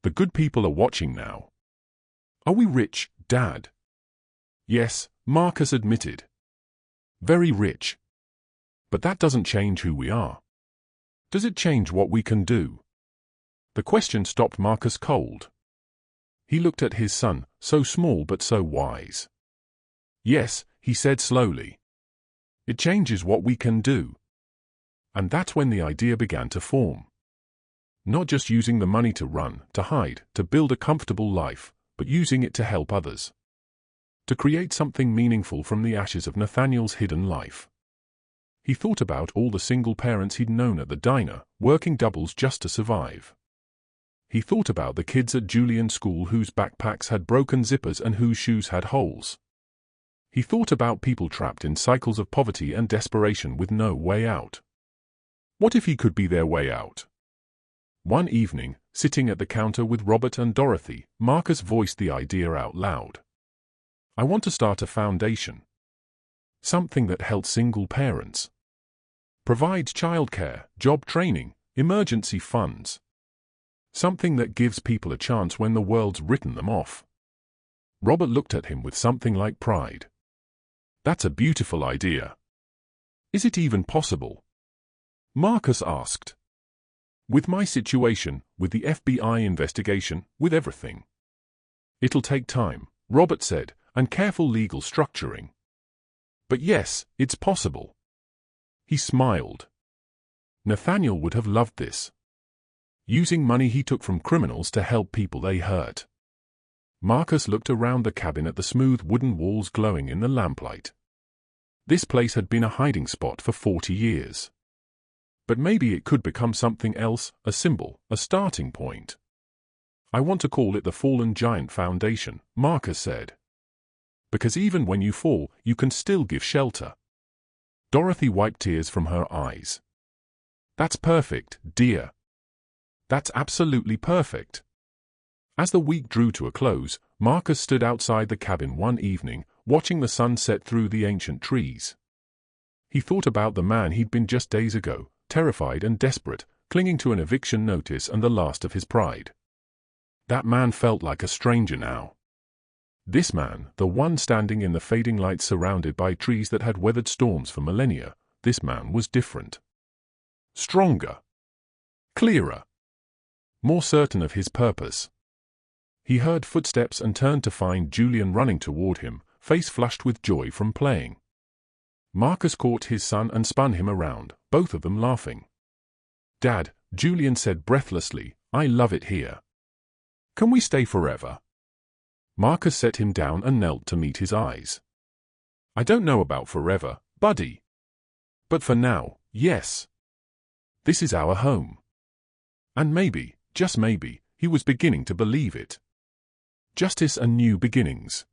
The good people are watching now. Are we rich, Dad? Yes, Marcus admitted. Very rich. But that doesn't change who we are. Does it change what we can do? The question stopped Marcus cold. He looked at his son, so small but so wise. Yes, he said slowly. It changes what we can do. And that's when the idea began to form. Not just using the money to run, to hide, to build a comfortable life, but using it to help others. to create something meaningful from the ashes of Nathaniel's hidden life. He thought about all the single parents he'd known at the diner, working doubles just to survive. He thought about the kids at Julian's school whose backpacks had broken zippers and whose shoes had holes. He thought about people trapped in cycles of poverty and desperation with no way out. What if he could be their way out? One evening, sitting at the counter with Robert and Dorothy, Marcus voiced the idea out loud. I want to start a foundation. Something that helps single parents. Provides childcare, job training, emergency funds. Something that gives people a chance when the world's written them off. Robert looked at him with something like pride. That's a beautiful idea. Is it even possible? Marcus asked. With my situation, with the FBI investigation, with everything. It'll take time, Robert said, and careful legal structuring. But yes, it's possible. He smiled. Nathaniel would have loved this. Using money he took from criminals to help people they hurt. Marcus looked around the cabin at the smooth wooden walls glowing in the lamplight. This place had been a hiding spot for 40 years. But maybe it could become something else, a symbol, a starting point. I want to call it the Fallen Giant Foundation, Marcus said. Because even when you fall, you can still give shelter. Dorothy wiped tears from her eyes. That's perfect, dear. That's absolutely perfect. As the week drew to a close, Marcus stood outside the cabin one evening, watching the sun set through the ancient trees. He thought about the man he'd been just days ago, terrified and desperate, clinging to an eviction notice and the last of his pride. That man felt like a stranger now. This man, the one standing in the fading light surrounded by trees that had weathered storms for millennia, this man was different. Stronger. Clearer. More certain of his purpose. He heard footsteps and turned to find Julian running toward him, face flushed with joy from playing. Marcus caught his son and spun him around, both of them laughing. Dad, Julian said breathlessly, I love it here. Can we stay forever? Marcus set him down and knelt to meet his eyes. I don't know about forever, buddy. But for now, yes. This is our home. And maybe, just maybe, he was beginning to believe it. Justice and new beginnings.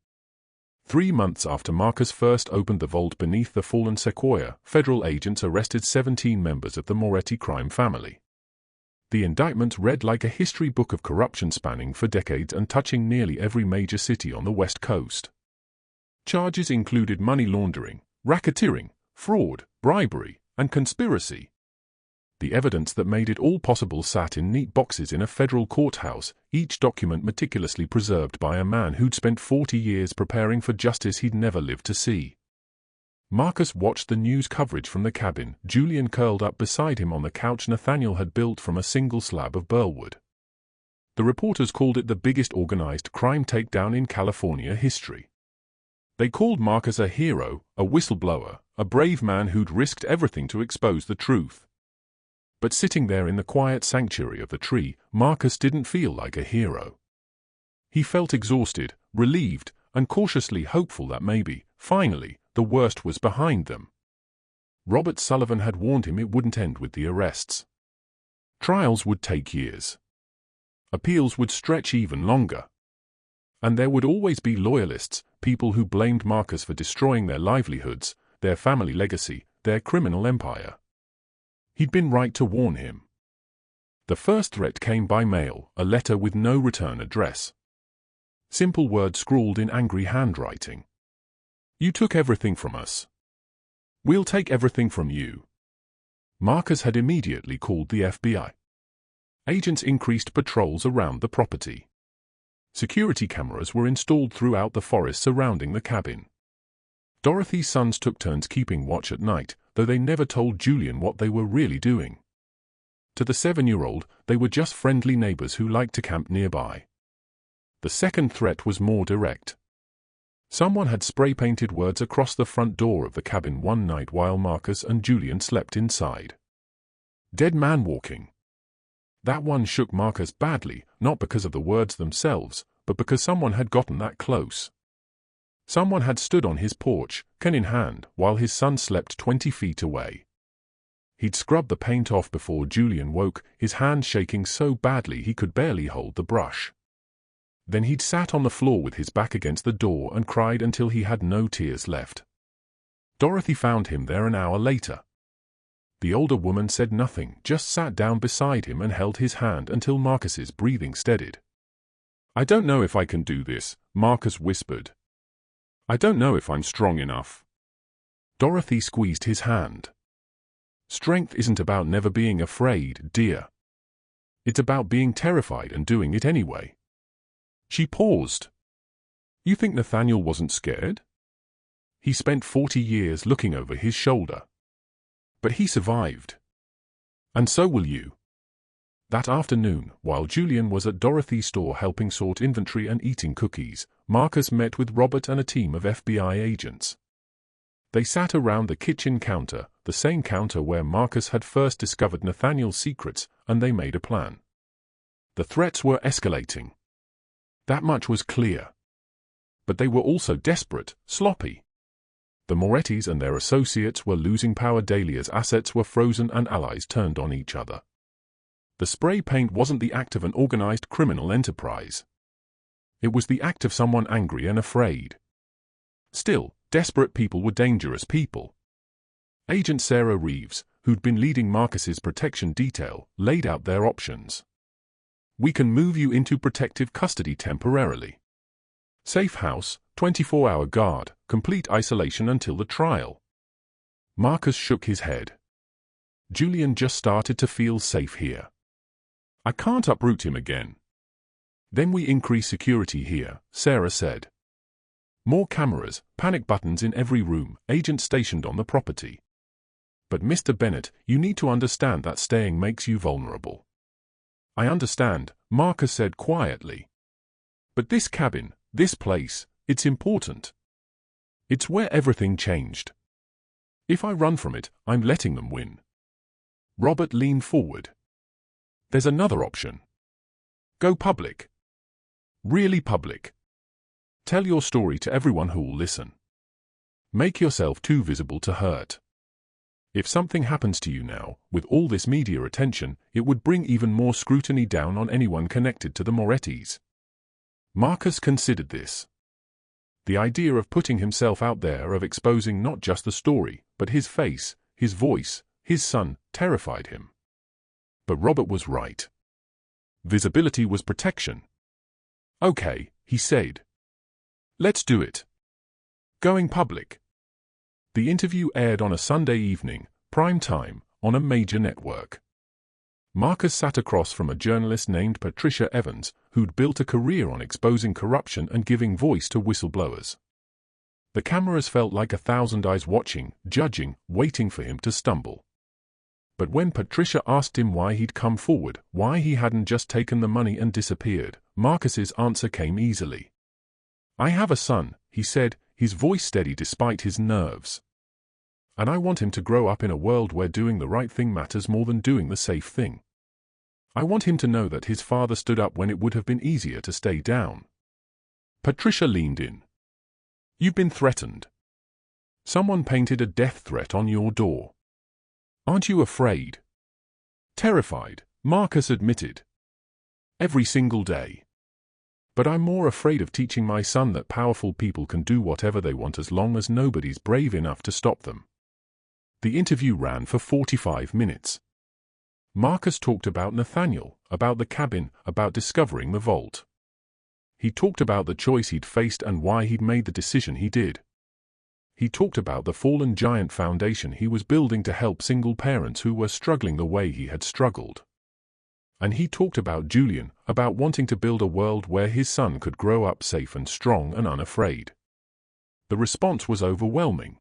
3 months after Marcus first opened the vault beneath the fallen Sequoia, federal agents arrested 17 members of the Moretti crime family. The indictment read like a history book of corruption spanning for decades and touching nearly every major city on the West Coast. Charges included money laundering, racketeering, fraud, bribery, and conspiracy. The evidence that made it all possible sat in neat boxes in a federal courthouse, each document meticulously preserved by a man who'd spent 40 years preparing for justice he'd never lived to see. Marcus watched the news coverage from the cabin, Julian curled up beside him on the couch Nathaniel had built from a single slab of burlwood. The reporters called it the biggest organized crime takedown in California history. They called Marcus a hero, a whistleblower, a brave man who'd risked everything to expose the truth. But sitting there in the quiet sanctuary of the tree, Marcus didn't feel like a hero. He felt exhausted, relieved, and cautiously hopeful that maybe, finally, the worst was behind them. Robert Sullivan had warned him it wouldn't end with the arrests. Trials would take years. Appeals would stretch even longer. And there would always be loyalists, people who blamed Marcus for destroying their livelihoods, their family legacy, their criminal empire. He'd been right to warn him. The first threat came by mail, a letter with no return address. Simple words scrawled in angry handwriting. You took everything from us. We'll take everything from you. Marcus had immediately called the FBI. Agents increased patrols around the property. Security cameras were installed throughout the forest surrounding the cabin. Dorothy's sons took turns keeping watch at night, though they never told Julian what they were really doing. To the 7-year-old, they were just friendly neighbors who liked to camp nearby. The second threat was more direct. Someone had spray-painted words across the front door of the cabin one night while Marcus and Julian slept inside. Dead man walking. That one shook Marcus badly, not because of the words themselves, but because someone had gotten that close. Someone had stood on his porch, can in hand, while his son slept 20 feet away. He'd scrubbed the paint off before Julian woke, his hand shaking so badly he could barely hold the brush. Then he'd sat on the floor with his back against the door and cried until he had no tears left. Dorothy found him there an hour later. The older woman said nothing, just sat down beside him and held his hand until Marcus's breathing steadied. "I don't know if I can do this," Marcus whispered. "I don't know if I'm strong enough." Dorothy squeezed his hand. "Strength isn't about never being afraid, dear. It's about being terrified and doing it anyway." She paused. "You think Nathaniel wasn't scared? He spent 40 years looking over his shoulder. But he survived. And so will you." That afternoon, while Julian was at Dorothy's store helping sort inventory and eating cookies, Marcus met with Robert and a team of FBI agents. They sat around the kitchen counter, the same counter where Marcus had first discovered Nathaniel's secrets, and they made a plan. The threats were escalating. That much was clear. But they were also desperate, sloppy. The Morettis and their associates were losing power daily as assets were frozen and allies turned on each other. The spray paint wasn't the act of an organized criminal enterprise. It was the act of someone angry and afraid. Still, desperate people were dangerous people. Agent Sarah Reeves, who'd been leading Marcus's protection detail, laid out their options. "We can move you into protective custody temporarily. Safe house, 24-hour guard, complete isolation until the trial." Marcus shook his head. Julian just started to feel safe here. "I can't uproot him again." "Then we increase security here," Sarah said. "More cameras, panic buttons in every room, agents stationed on the property." "But Mr. Bennett, you need to understand that staying makes you vulnerable." "I understand," Marcus said quietly. "But this cabin, this place, it's important. It's where everything changed. If I run from it, I'm letting them win." Robert leaned forward. "There's another option. Go public. Really public. Tell your story to everyone who'll listen. Make yourself too visible to hurt. If something happens to you now, with all this media attention, it would bring even more scrutiny down on anyone connected to the Morettis." Marcus considered this. The idea of putting himself out there, of exposing not just the story, but his face, his voice, his son, terrified him. But Robert was right. Visibility was protection. "Okay," he said. "Let's do it. Going public." The interview aired on a Sunday evening, prime time, on a major network. Marcus sat across from a journalist named Patricia Evans, who'd built a career on exposing corruption and giving voice to whistleblowers. The cameras felt like 1,000 eyes watching, judging, waiting for him to stumble. But when Patricia asked him why he'd come forward, why he hadn't just taken the money and disappeared, Marcus's answer came easily. "I have a son," he said, his voice steady despite his nerves. "And I want him to grow up in a world where doing the right thing matters more than doing the safe thing. I want him to know that his father stood up when it would have been easier to stay down." Patricia leaned in. "You've been threatened. Someone painted a death threat on your door. Aren't you afraid?" "Terrified," Marcus admitted. "Every single day. But I'm more afraid of teaching my son that powerful people can do whatever they want as long as nobody's brave enough to stop them." The interview ran for 45 minutes. Marcus talked about Nathaniel, about the cabin, about discovering the vault. He talked about the choice he'd faced and why he'd made the decision he did. He talked about the fallen giant foundation he was building to help single parents who were struggling the way he had struggled. And he talked about Julian, about wanting to build a world where his son could grow up safe and strong and unafraid. The response was overwhelming.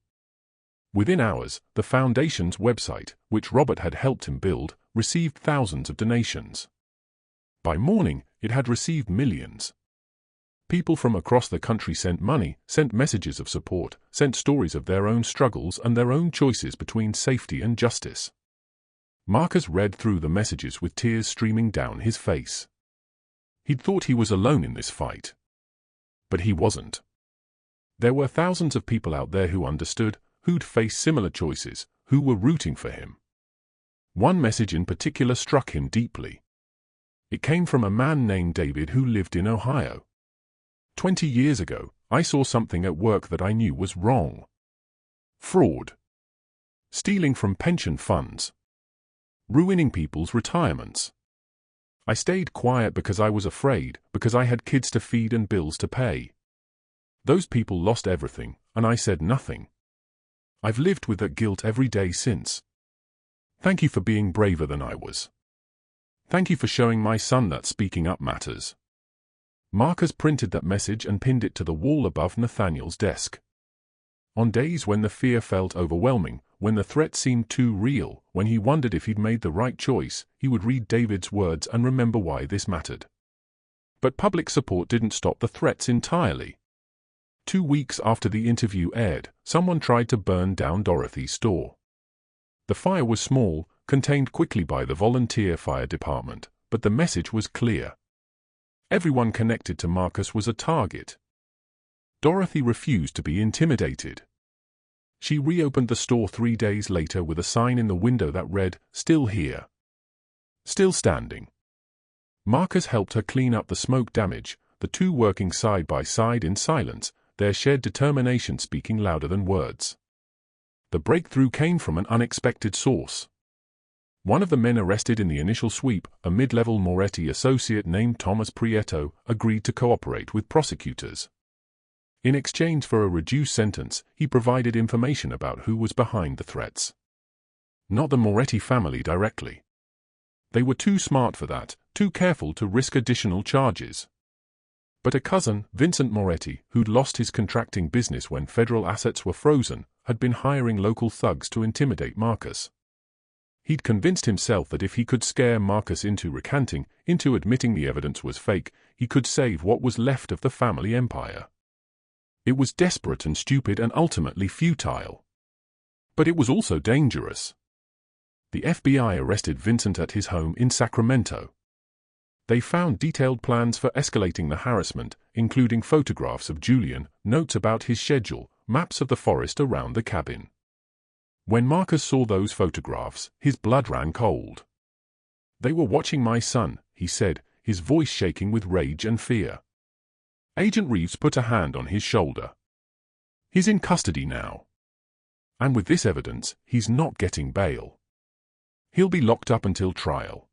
Within hours, the Foundation's website, which Robert had helped him build, received thousands of donations. By morning, it had received millions. People from across the country sent money, sent messages of support, sent stories of their own struggles and their own choices between safety and justice. Marcus read through the messages with tears streaming down his face. He'd thought he was alone in this fight. But he wasn't. There were thousands of people out there who understood, who'd faced similar choices, who were rooting for him. One message in particular struck him deeply. It came from a man named David who lived in Ohio. 20 years ago, I saw something at work that I knew was wrong. Fraud. Stealing from pension funds. Ruining people's retirements. I stayed quiet because I was afraid, because I had kids to feed and bills to pay. Those people lost everything, and I said nothing. I've lived with that guilt every day since. Thank you for being braver than I was. Thank you for showing my son that speaking up matters. Marcus printed that message and pinned it to the wall above Nathaniel's desk. On days when the fear felt overwhelming, when the threat seemed too real, when he wondered if he'd made the right choice, he would read David's words and remember why this mattered. But public support didn't stop the threats entirely. 2 weeks after the interview aired, someone tried to burn down Dorothy's store. The fire was small, contained quickly by the volunteer fire department, but the message was clear. Everyone connected to Marcus was a target. Dorothy refused to be intimidated. She reopened the store 3 days later with a sign in the window that read, "Still here. Still standing." Marcus helped her clean up the smoke damage, the two working side by side in silence, their shared determination speaking louder than words. The breakthrough came from an unexpected source. One of the men arrested in the initial sweep, a mid-level Moretti associate named Thomas Prieto, agreed to cooperate with prosecutors. In exchange for a reduced sentence, he provided information about who was behind the threats. Not the Moretti family directly. They were too smart for that, too careful to risk additional charges. But a cousin, Vincent Moretti, who'd lost his contracting business when federal assets were frozen, had been hiring local thugs to intimidate Marcus. He'd convinced himself that if he could scare Marcus into recanting, into admitting the evidence was fake, he could save what was left of the family empire. It was desperate and stupid and ultimately futile. But it was also dangerous. The FBI arrested Vincent at his home in Sacramento. They found detailed plans for escalating the harassment, including photographs of Julian, notes about his schedule, maps of the forest around the cabin. When Marcus saw those photographs, his blood ran cold. "They were watching my son," he said, his voice shaking with rage and fear. Agent Reeves put a hand on his shoulder. "He's in custody now. And with this evidence, he's not getting bail. He'll be locked up until trial.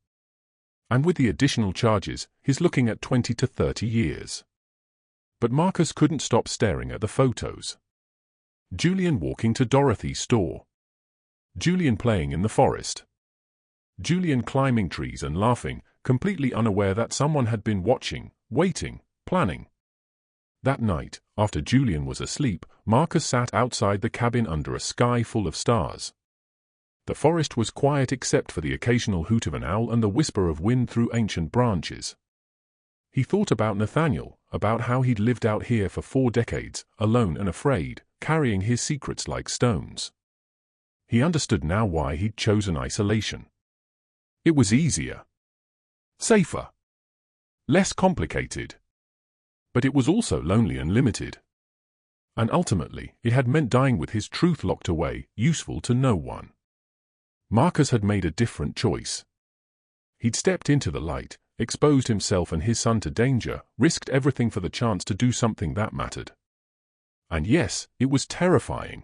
And with the additional charges, he's looking at 20 to 30 years. But Marcus couldn't stop staring at the photos. Julian walking to Dorothy's store. Julian playing in the forest. Julian climbing trees and laughing, completely unaware that someone had been watching, waiting, planning. That night, after Julian was asleep, Marcus sat outside the cabin under a sky full of stars. The forest was quiet except for the occasional hoot of an owl and the whisper of wind through ancient branches. He thought about Nathaniel, about how he'd lived out here for 4 decades, alone and afraid, carrying his secrets like stones. He understood now why he'd chosen isolation. It was easier. Safer. Less complicated. But it was also lonely and limited. And ultimately, it had meant dying with his truth locked away, useful to no one. Marcus had made a different choice. He'd stepped into the light, exposed himself and his son to danger, risked everything for the chance to do something that mattered. And yes, it was terrifying.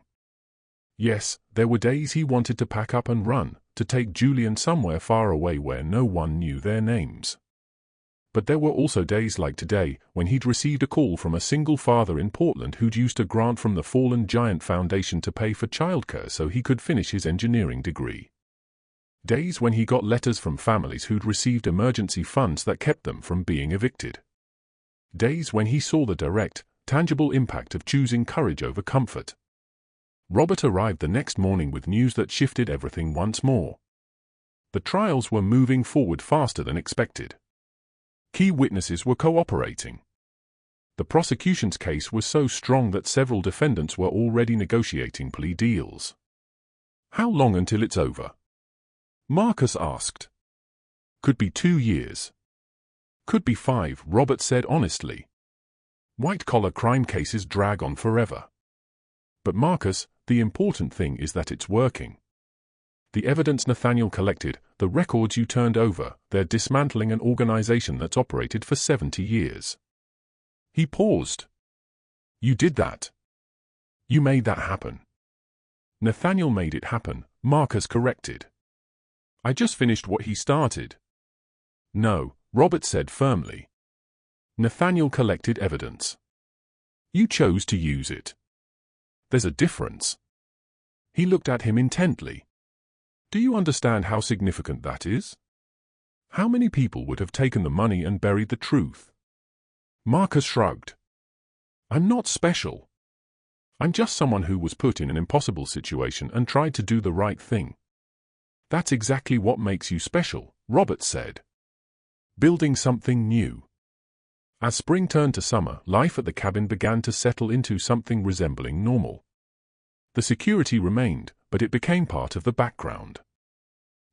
Yes, there were days he wanted to pack up and run, to take Julian somewhere far away where no one knew their names. But there were also days like today, when he'd received a call from a single father in Portland who'd used a grant from the Fallen Giant Foundation to pay for childcare so he could finish his engineering degree. Days when he got letters from families who'd received emergency funds that kept them from being evicted. Days when he saw the direct, tangible impact of choosing courage over comfort. Robert arrived the next morning with news that shifted everything once more. The trials were moving forward faster than expected. Key witnesses were cooperating. The prosecution's case was so strong that several defendants were already negotiating plea deals. "How long until it's over?" Marcus asked. "Could be 2 years. Could be 5, Robert said honestly. White-collar crime cases drag on forever. But Marcus, the important thing is that it's working. The evidence Nathaniel collected, the records you turned over, they're dismantling an organization that's operated for 70 years. He paused. You did that. You made that happen. Nathaniel made it happen, Marcus corrected. I just finished what he started. No, Robert said firmly. Nathaniel collected evidence. You chose to use it. There's a difference. He looked at him intently. Do you understand how significant that is? How many people would have taken the money and buried the truth? Marcus shrugged. I'm not special. I'm just someone who was put in an impossible situation and tried to do the right thing. That's exactly what makes you special, Robert said. Building something new. As spring turned to summer, life at the cabin began to settle into something resembling normal. The security remained, but it became part of the background.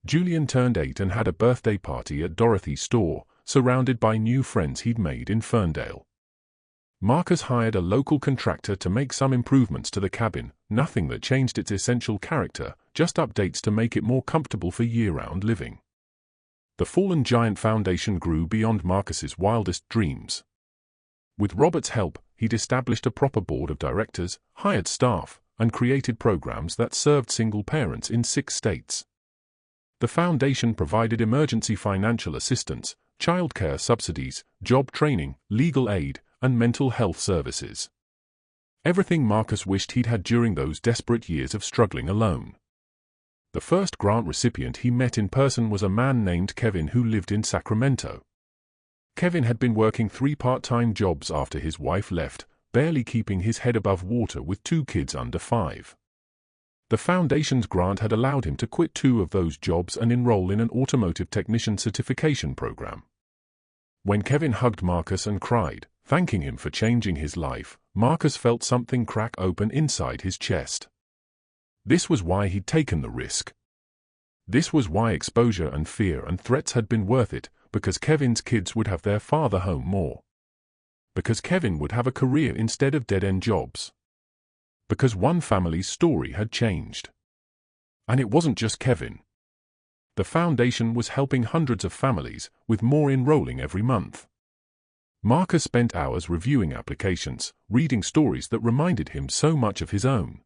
Julian turned 8 and had a birthday party at Dorothy's store, surrounded by new friends he'd made in Ferndale. Marcus hired a local contractor to make some improvements to the cabin, nothing that changed its essential character, just updates to make it more comfortable for year-round living. The fallen giant foundation grew beyond Marcus's wildest dreams. With Robert's help, he'd established a proper board of directors, hired staff, and created programs that served single parents in 6 states. The foundation provided emergency financial assistance, childcare subsidies, job training, legal aid, and mental health services. Everything Marcus wished he'd had during those desperate years of struggling alone. The first grant recipient he met in person was a man named Kevin who lived in Sacramento. Kevin had been working 3 part-time jobs after his wife left, barely keeping his head above water with 2 kids under 5. The foundation's grant had allowed him to quit 2 of those jobs and enroll in an automotive technician certification program. When Kevin hugged Marcus and cried, thanking him for changing his life, Marcus felt something crack open inside his chest. This was why he'd taken the risk. This was why exposure and fear and threats had been worth it, because Kevin's kids would have their father home more. Because Kevin would have a career instead of dead-end jobs. Because one family's story had changed. And it wasn't just Kevin. The foundation was helping hundreds of families, with more enrolling every month. Marcus spent hours reviewing applications, reading stories that reminded him so much of his own.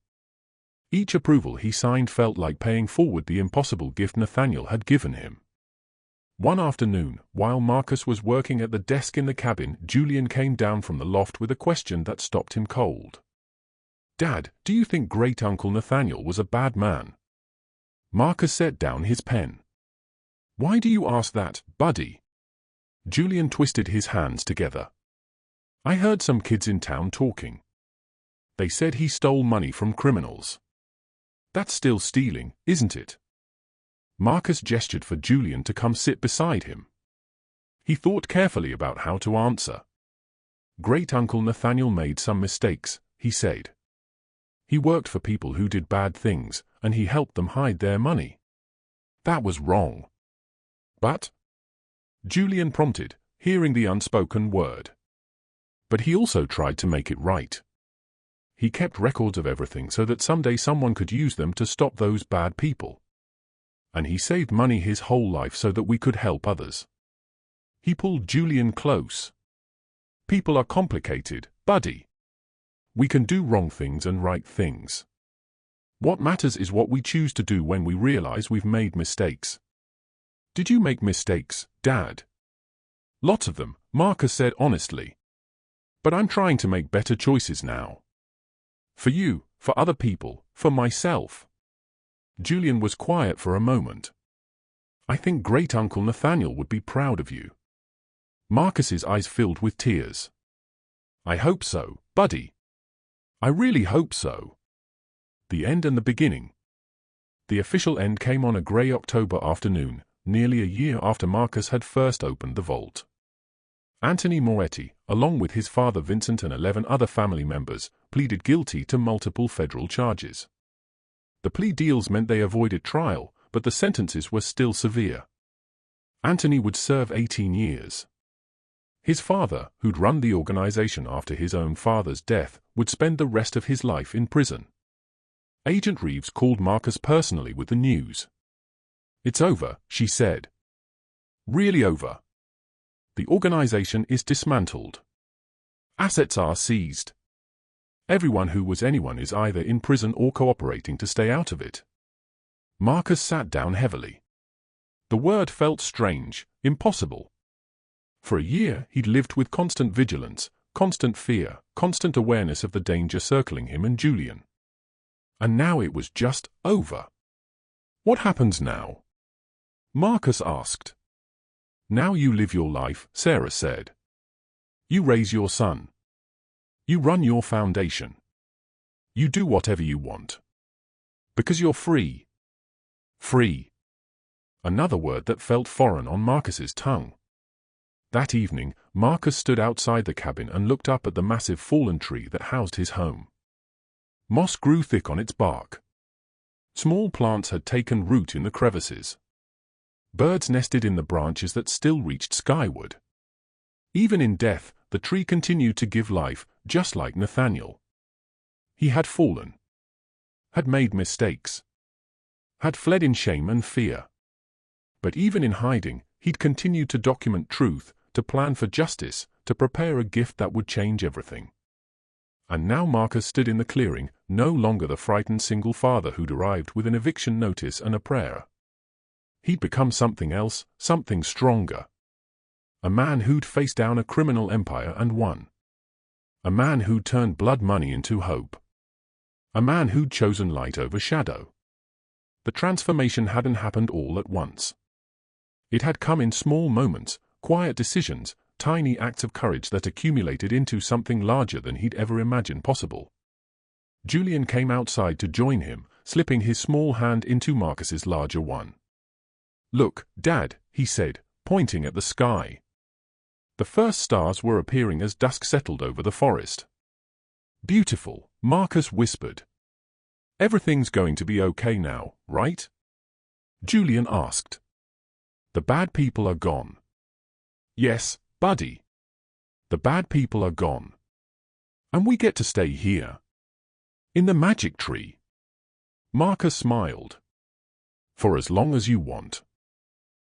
Each approval he signed felt like paying forward the impossible gift Nathaniel had given him. One afternoon, while Marcus was working at the desk in the cabin, Julian came down from the loft with a question that stopped him cold. Dad, do you think Great-Uncle Nathaniel was a bad man? Marcus set down his pen. Why do you ask that, buddy? Julian twisted his hands together. I heard some kids in town talking. They said he stole money from criminals. That's still stealing, isn't it? Marcus gestured for Julian to come sit beside him. He thought carefully about how to answer. Great-Uncle Nathaniel made some mistakes, he said. He worked for people who did bad things, and he helped them hide their money. That was wrong. But? Julian prompted, hearing the unspoken word. But he also tried to make it right. He kept records of everything so that someday someone could use them to stop those bad people. And he saved money his whole life so that we could help others. He pulled Julian close. People are complicated, buddy. We can do wrong things and right things. What matters is what we choose to do when we realize we've made mistakes. Did you make mistakes, Dad? Lots of them, Marcus said honestly. But I'm trying to make better choices now. For you, for other people, for myself. Julian was quiet for a moment. I think Great-Uncle Nathaniel would be proud of you. Marcus's eyes filled with tears. I hope so, buddy. I really hope so. The end and the beginning. The official end came on a grey October afternoon, nearly a year after Marcus had first opened the vault. Anthony Moretti, along with his father Vincent and 11 other family members, pleaded guilty to multiple federal charges. The plea deals meant they avoided trial, but the sentences were still severe. Anthony would serve 18 years. His father, who'd run the organization after his own father's death, would spend the rest of his life in prison. Agent Reeves called Marcus personally with the news. "It's over," she said. "Really over. The organization is dismantled. Assets are seized. Everyone who was anyone is either in prison or cooperating to stay out of it." Marcus sat down heavily. The word felt strange, impossible. For a year, he'd lived with constant vigilance, constant fear, constant awareness of the danger circling him and Julian. And now it was just over. "What happens now?" Marcus asked. "Now you live your life," Sarah said. "You raise your son. You run your foundation. You do whatever you want. Because you're free." Free. Another word that felt foreign on Marcus's tongue. That evening, Marcus stood outside the cabin and looked up at the massive fallen tree that housed his home. Moss grew thick on its bark. Small plants had taken root in the crevices. Birds nested in the branches that still reached skyward. Even in death, the tree continued to give life, just like Nathaniel. He had fallen. Had made mistakes. Had fled in shame and fear. But even in hiding, he'd continued to document truth, to plan for justice, to prepare a gift that would change everything. And now Marcus stood in the clearing, no longer the frightened single father who'd arrived with an eviction notice and a prayer. He'd become something else, something stronger. A man who'd faced down a criminal empire and won. A man who'd turned blood money into hope. A man who'd chosen light over shadow. The transformation hadn't happened all at once. It had come in small moments, quiet decisions, tiny acts of courage that accumulated into something larger than he'd ever imagined possible. Julian came outside to join him, slipping his small hand into Marcus's larger one. "Look, Dad," he said, pointing at the sky. The first stars were appearing as dusk settled over the forest. "Beautiful," Marcus whispered. "Everything's going to be okay now, right?" Julian asked. "The bad people are gone." "Yes, buddy. The bad people are gone. And we get to stay here. In the magic tree." Marcus smiled. "For as long as you want.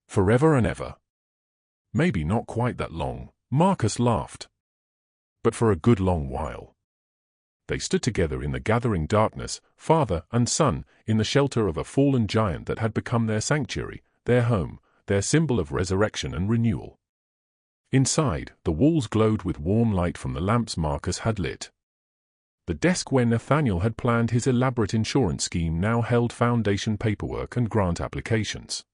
Forever and ever." "Maybe not quite that long," Marcus laughed. "But for a good long while." They stood together in the gathering darkness, father and son, in the shelter of a fallen giant that had become their sanctuary, their home, their symbol of resurrection and renewal. Inside, the walls glowed with warm light from the lamps Marcus had lit. The desk where Nathaniel had planned his elaborate insurance scheme now held foundation paperwork and grant applications.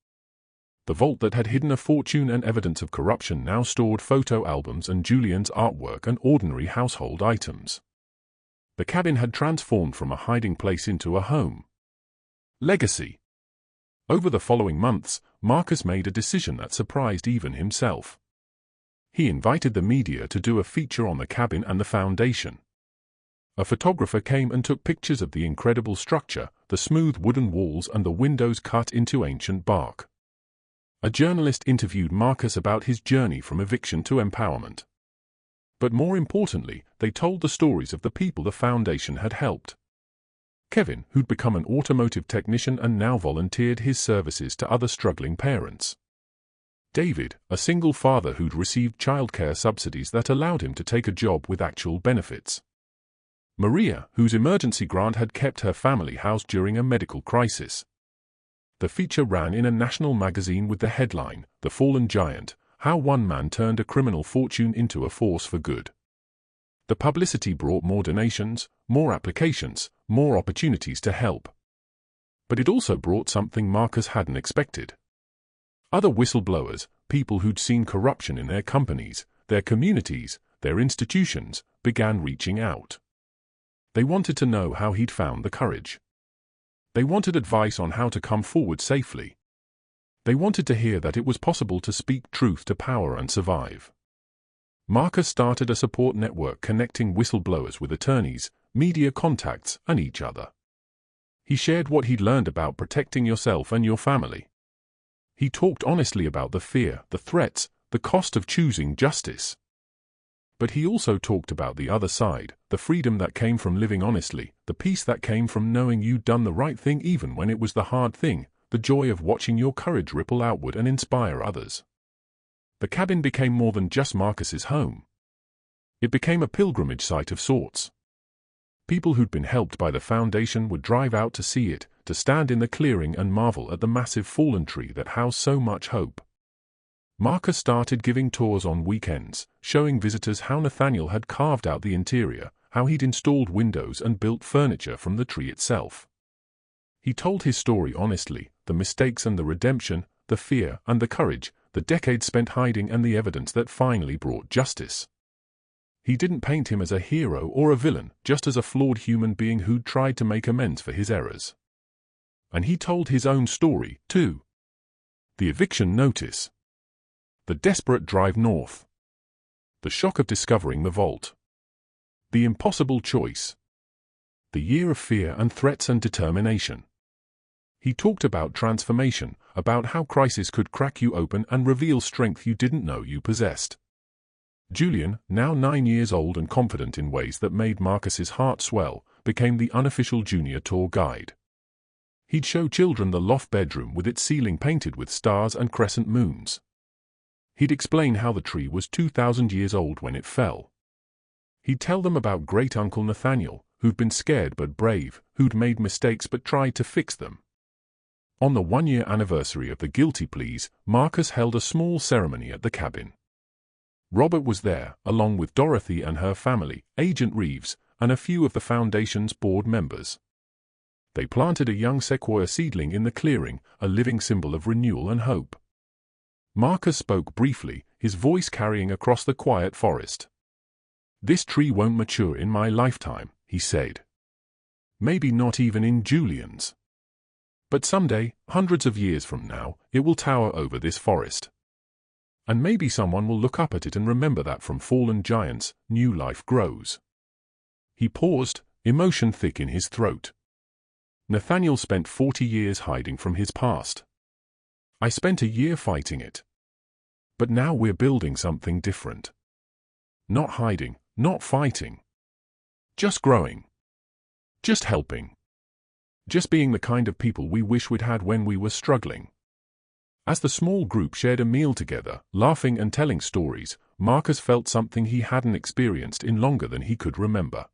The vault that had hidden a fortune and evidence of corruption now stored photo albums and Julian's artwork and ordinary household items. The cabin had transformed from a hiding place into a home. Legacy. Over the following months, Marcus made a decision that surprised even himself. He invited the media to do a feature on the cabin and the foundation. A photographer came and took pictures of the incredible structure, the smooth wooden walls and the windows cut into ancient bark. A journalist interviewed Marcus about his journey from eviction to empowerment. But more importantly, they told the stories of the people the foundation had helped. Kevin, who'd become an automotive technician and now volunteered his services to other struggling parents. David, a single father who'd received childcare subsidies that allowed him to take a job with actual benefits. Maria, whose emergency grant had kept her family housed during a medical crisis. The feature ran in a national magazine with the headline, "The Fallen Giant: How One Man Turned a Criminal Fortune into a Force for Good." The publicity brought more donations, more applications, more opportunities to help. But it also brought something Marcus hadn't expected. Other whistleblowers, people who'd seen corruption in their companies, their communities, their institutions, began reaching out. They wanted to know how he'd found the courage. They wanted advice on how to come forward safely. They wanted to hear that it was possible to speak truth to power and survive. Marcus started a support network connecting whistleblowers with attorneys, media contacts, and each other. He shared what he'd learned about protecting yourself and your family. He talked honestly about the fear, the threats, the cost of choosing justice. But he also talked about the other side, the freedom that came from living honestly, the peace that came from knowing you'd done the right thing even when it was the hard thing, the joy of watching your courage ripple outward and inspire others. The cabin became more than just Marcus's home. It became a pilgrimage site of sorts. People who'd been helped by the foundation would drive out to see it, to stand in the clearing and marvel at the massive fallen tree that housed so much hope. Marcus started giving tours on weekends, showing visitors how Nathaniel had carved out the interior, how he'd installed windows and built furniture from the tree itself. He told his story honestly, the mistakes and the redemption, the fear and the courage, the decades spent hiding and the evidence that finally brought justice. He didn't paint him as a hero or a villain, just as a flawed human being who'd tried to make amends for his errors. And he told his own story, too. The eviction notice. The desperate drive north. The shock of discovering the vault. The impossible choice. The year of fear and threats and determination. He talked about transformation, about how crisis could crack you open and reveal strength you didn't know you possessed. Julian, now 9 years old and confident in ways that made Marcus's heart swell, became the unofficial junior tour guide. He'd show children the loft bedroom with its ceiling painted with stars and crescent moons. He'd explain how the tree was 2,000 years old when it fell. He'd tell them about great-uncle Nathaniel, who'd been scared but brave, who'd made mistakes but tried to fix them. On the 1-year anniversary of the guilty pleas, Marcus held a small ceremony at the cabin. Robert was there, along with Dorothy and her family, Agent Reeves, and a few of the Foundation's board members. They planted a young sequoia seedling in the clearing, a living symbol of renewal and hope. Marcus spoke briefly, his voice carrying across the quiet forest. "This tree won't mature in my lifetime," he said. "Maybe not even in Julian's. But someday, hundreds of years from now, it will tower over this forest. And maybe someone will look up at it and remember that from fallen giants, new life grows." He paused, emotion thick in his throat. Nathaniel spent 40 years hiding from his past. I spent a year fighting it. But now we're building something different. Not hiding, not fighting. Just growing. Just helping. Just being the kind of people we wish we'd had when we were struggling. As the small group shared a meal together, laughing and telling stories, Marcus felt something he hadn't experienced in longer than he could remember.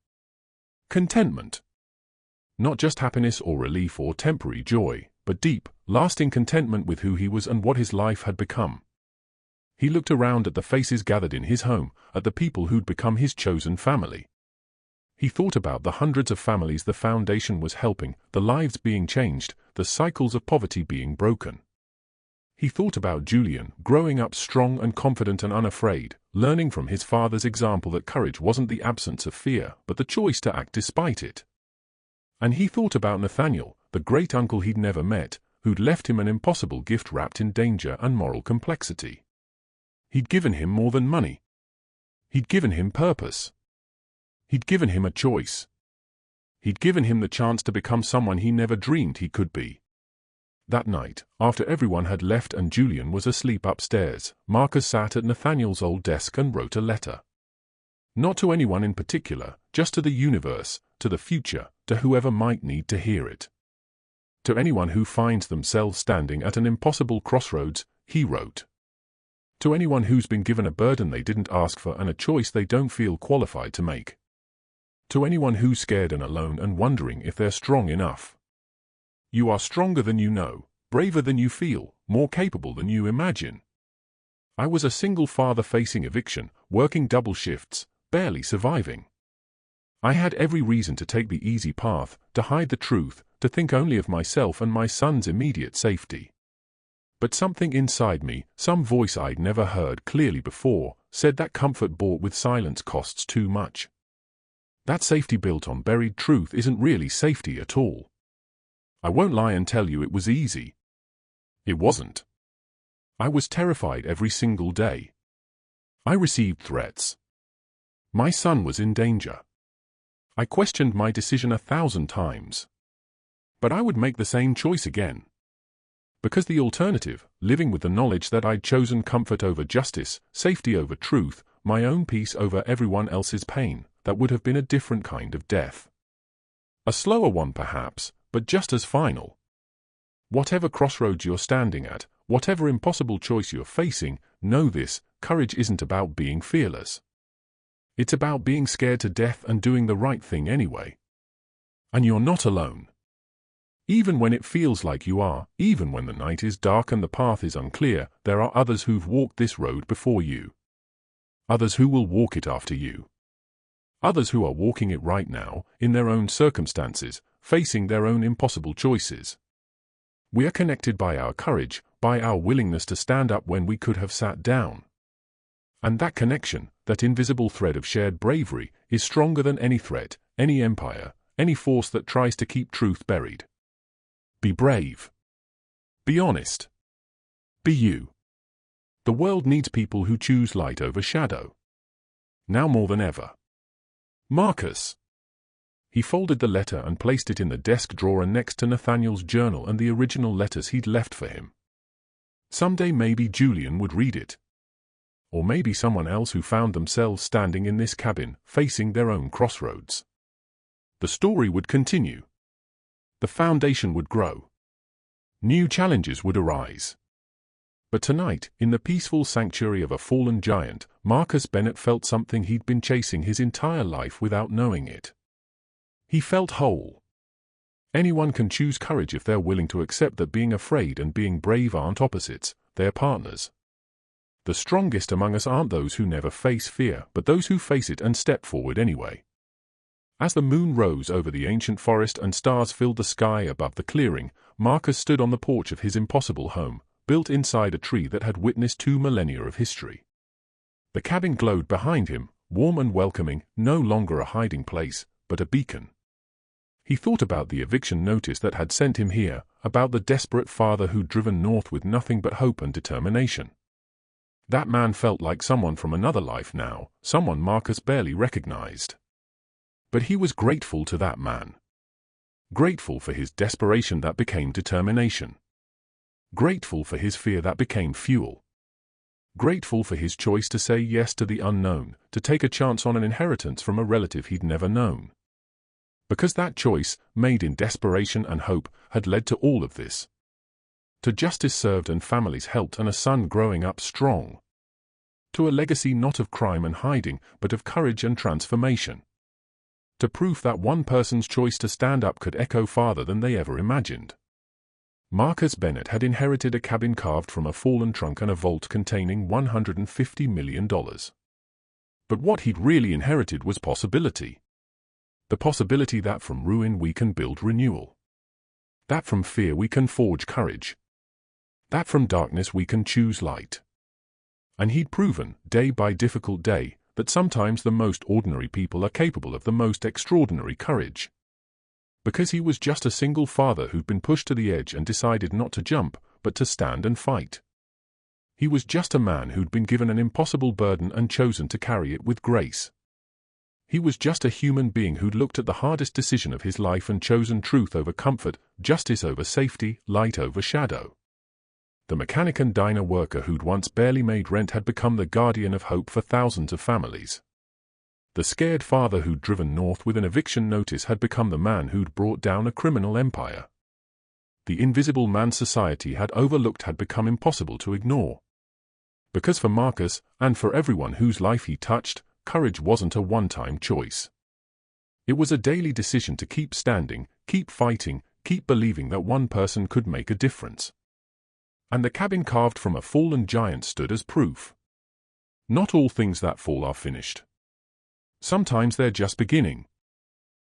Contentment. Not just happiness or relief or temporary joy, but deep, lasting contentment with who he was and what his life had become. He looked around at the faces gathered in his home, at the people who'd become his chosen family. He thought about the hundreds of families the Foundation was helping, the lives being changed, the cycles of poverty being broken. He thought about Julian, growing up strong and confident and unafraid, learning from his father's example that courage wasn't the absence of fear, but the choice to act despite it. And he thought about Nathaniel, the great-uncle he'd never met, who'd left him an impossible gift wrapped in danger and moral complexity. He'd given him more than money. He'd given him purpose. He'd given him a choice. He'd given him the chance to become someone he never dreamed he could be. That night, after everyone had left and Julian was asleep upstairs, Marcus sat at Nathaniel's old desk and wrote a letter. Not to anyone in particular, just to the universe, to the future, to whoever might need to hear it. To anyone who finds themselves standing at an impossible crossroads, he wrote. To anyone who's been given a burden they didn't ask for and a choice they don't feel qualified to make. To anyone who's scared and alone and wondering if they're strong enough. You are stronger than you know, braver than you feel, more capable than you imagine. I was a single father facing eviction, working double shifts, barely surviving. I had every reason to take the easy path, to hide the truth, to think only of myself and my son's immediate safety. But something inside me, some voice I'd never heard clearly before, said that comfort bought with silence costs too much. That safety built on buried truth isn't really safety at all. I won't lie and tell you it was easy. It wasn't. I was terrified every single day. I received threats. My son was in danger. I questioned my decision 1,000 times. But I would make the same choice again. Because the alternative, living with the knowledge that I'd chosen comfort over justice, safety over truth, my own peace over everyone else's pain, that would have been a different kind of death. A slower one perhaps, but just as final. Whatever crossroads you're standing at, whatever impossible choice you're facing, know this: courage isn't about being fearless. It's about being scared to death and doing the right thing anyway. And you're not alone. Even when it feels like you are, even when the night is dark and the path is unclear, there are others who've walked this road before you. Others who will walk it after you. Others who are walking it right now, in their own circumstances, facing their own impossible choices. We are connected by our courage, by our willingness to stand up when we could have sat down. And that connection, that invisible thread of shared bravery, is stronger than any threat, any empire, any force that tries to keep truth buried. Be brave. Be honest. Be you. The world needs people who choose light over shadow. Now more than ever. Marcus. He folded the letter and placed it in the desk drawer next to Nathaniel's journal and the original letters he'd left for him. Someday maybe Julian would read it. Or maybe someone else who found themselves standing in this cabin, facing their own crossroads. The story would continue. The foundation would grow. New challenges would arise. But tonight, in the peaceful sanctuary of a fallen giant, Marcus Bennett felt something he'd been chasing his entire life without knowing it. He felt whole. Anyone can choose courage if they're willing to accept that being afraid and being brave aren't opposites, they're partners. The strongest among us aren't those who never face fear, but those who face it and step forward anyway. As the moon rose over the ancient forest and stars filled the sky above the clearing, Marcus stood on the porch of his impossible home, built inside a tree that had witnessed 2 millennia of history. The cabin glowed behind him, warm and welcoming, no longer a hiding place, but a beacon. He thought about the eviction notice that had sent him here, about the desperate father who'd driven north with nothing but hope and determination. That man felt like someone from another life now, someone Marcus barely recognized. But he was grateful to that man. Grateful for his desperation that became determination. Grateful for his fear that became fuel. Grateful for his choice to say yes to the unknown, to take a chance on an inheritance from a relative he'd never known. Because that choice, made in desperation and hope, had led to all of this. To justice served and families helped and a son growing up strong. To a legacy not of crime and hiding, but of courage and transformation. To proof that one person's choice to stand up could echo farther than they ever imagined. Marcus Bennett had inherited a cabin carved from a fallen trunk and a vault containing $150 million. But what he'd really inherited was possibility. The possibility that from ruin we can build renewal. That from fear we can forge courage. That from darkness we can choose light. And he'd proven, day by difficult day, that sometimes the most ordinary people are capable of the most extraordinary courage. Because he was just a single father who'd been pushed to the edge and decided not to jump, but to stand and fight. He was just a man who'd been given an impossible burden and chosen to carry it with grace. He was just a human being who'd looked at the hardest decision of his life and chosen truth over comfort, justice over safety, light over shadow. The mechanic and diner worker who'd once barely made rent had become the guardian of hope for thousands of families. The scared father who'd driven north with an eviction notice had become the man who'd brought down a criminal empire. The invisible man society had overlooked had become impossible to ignore. Because for Marcus, and for everyone whose life he touched, courage wasn't a one-time choice. It was a daily decision to keep standing, keep fighting, keep believing that one person could make a difference. And the cabin carved from a fallen giant stood as proof. Not all things that fall are finished. Sometimes they're just beginning.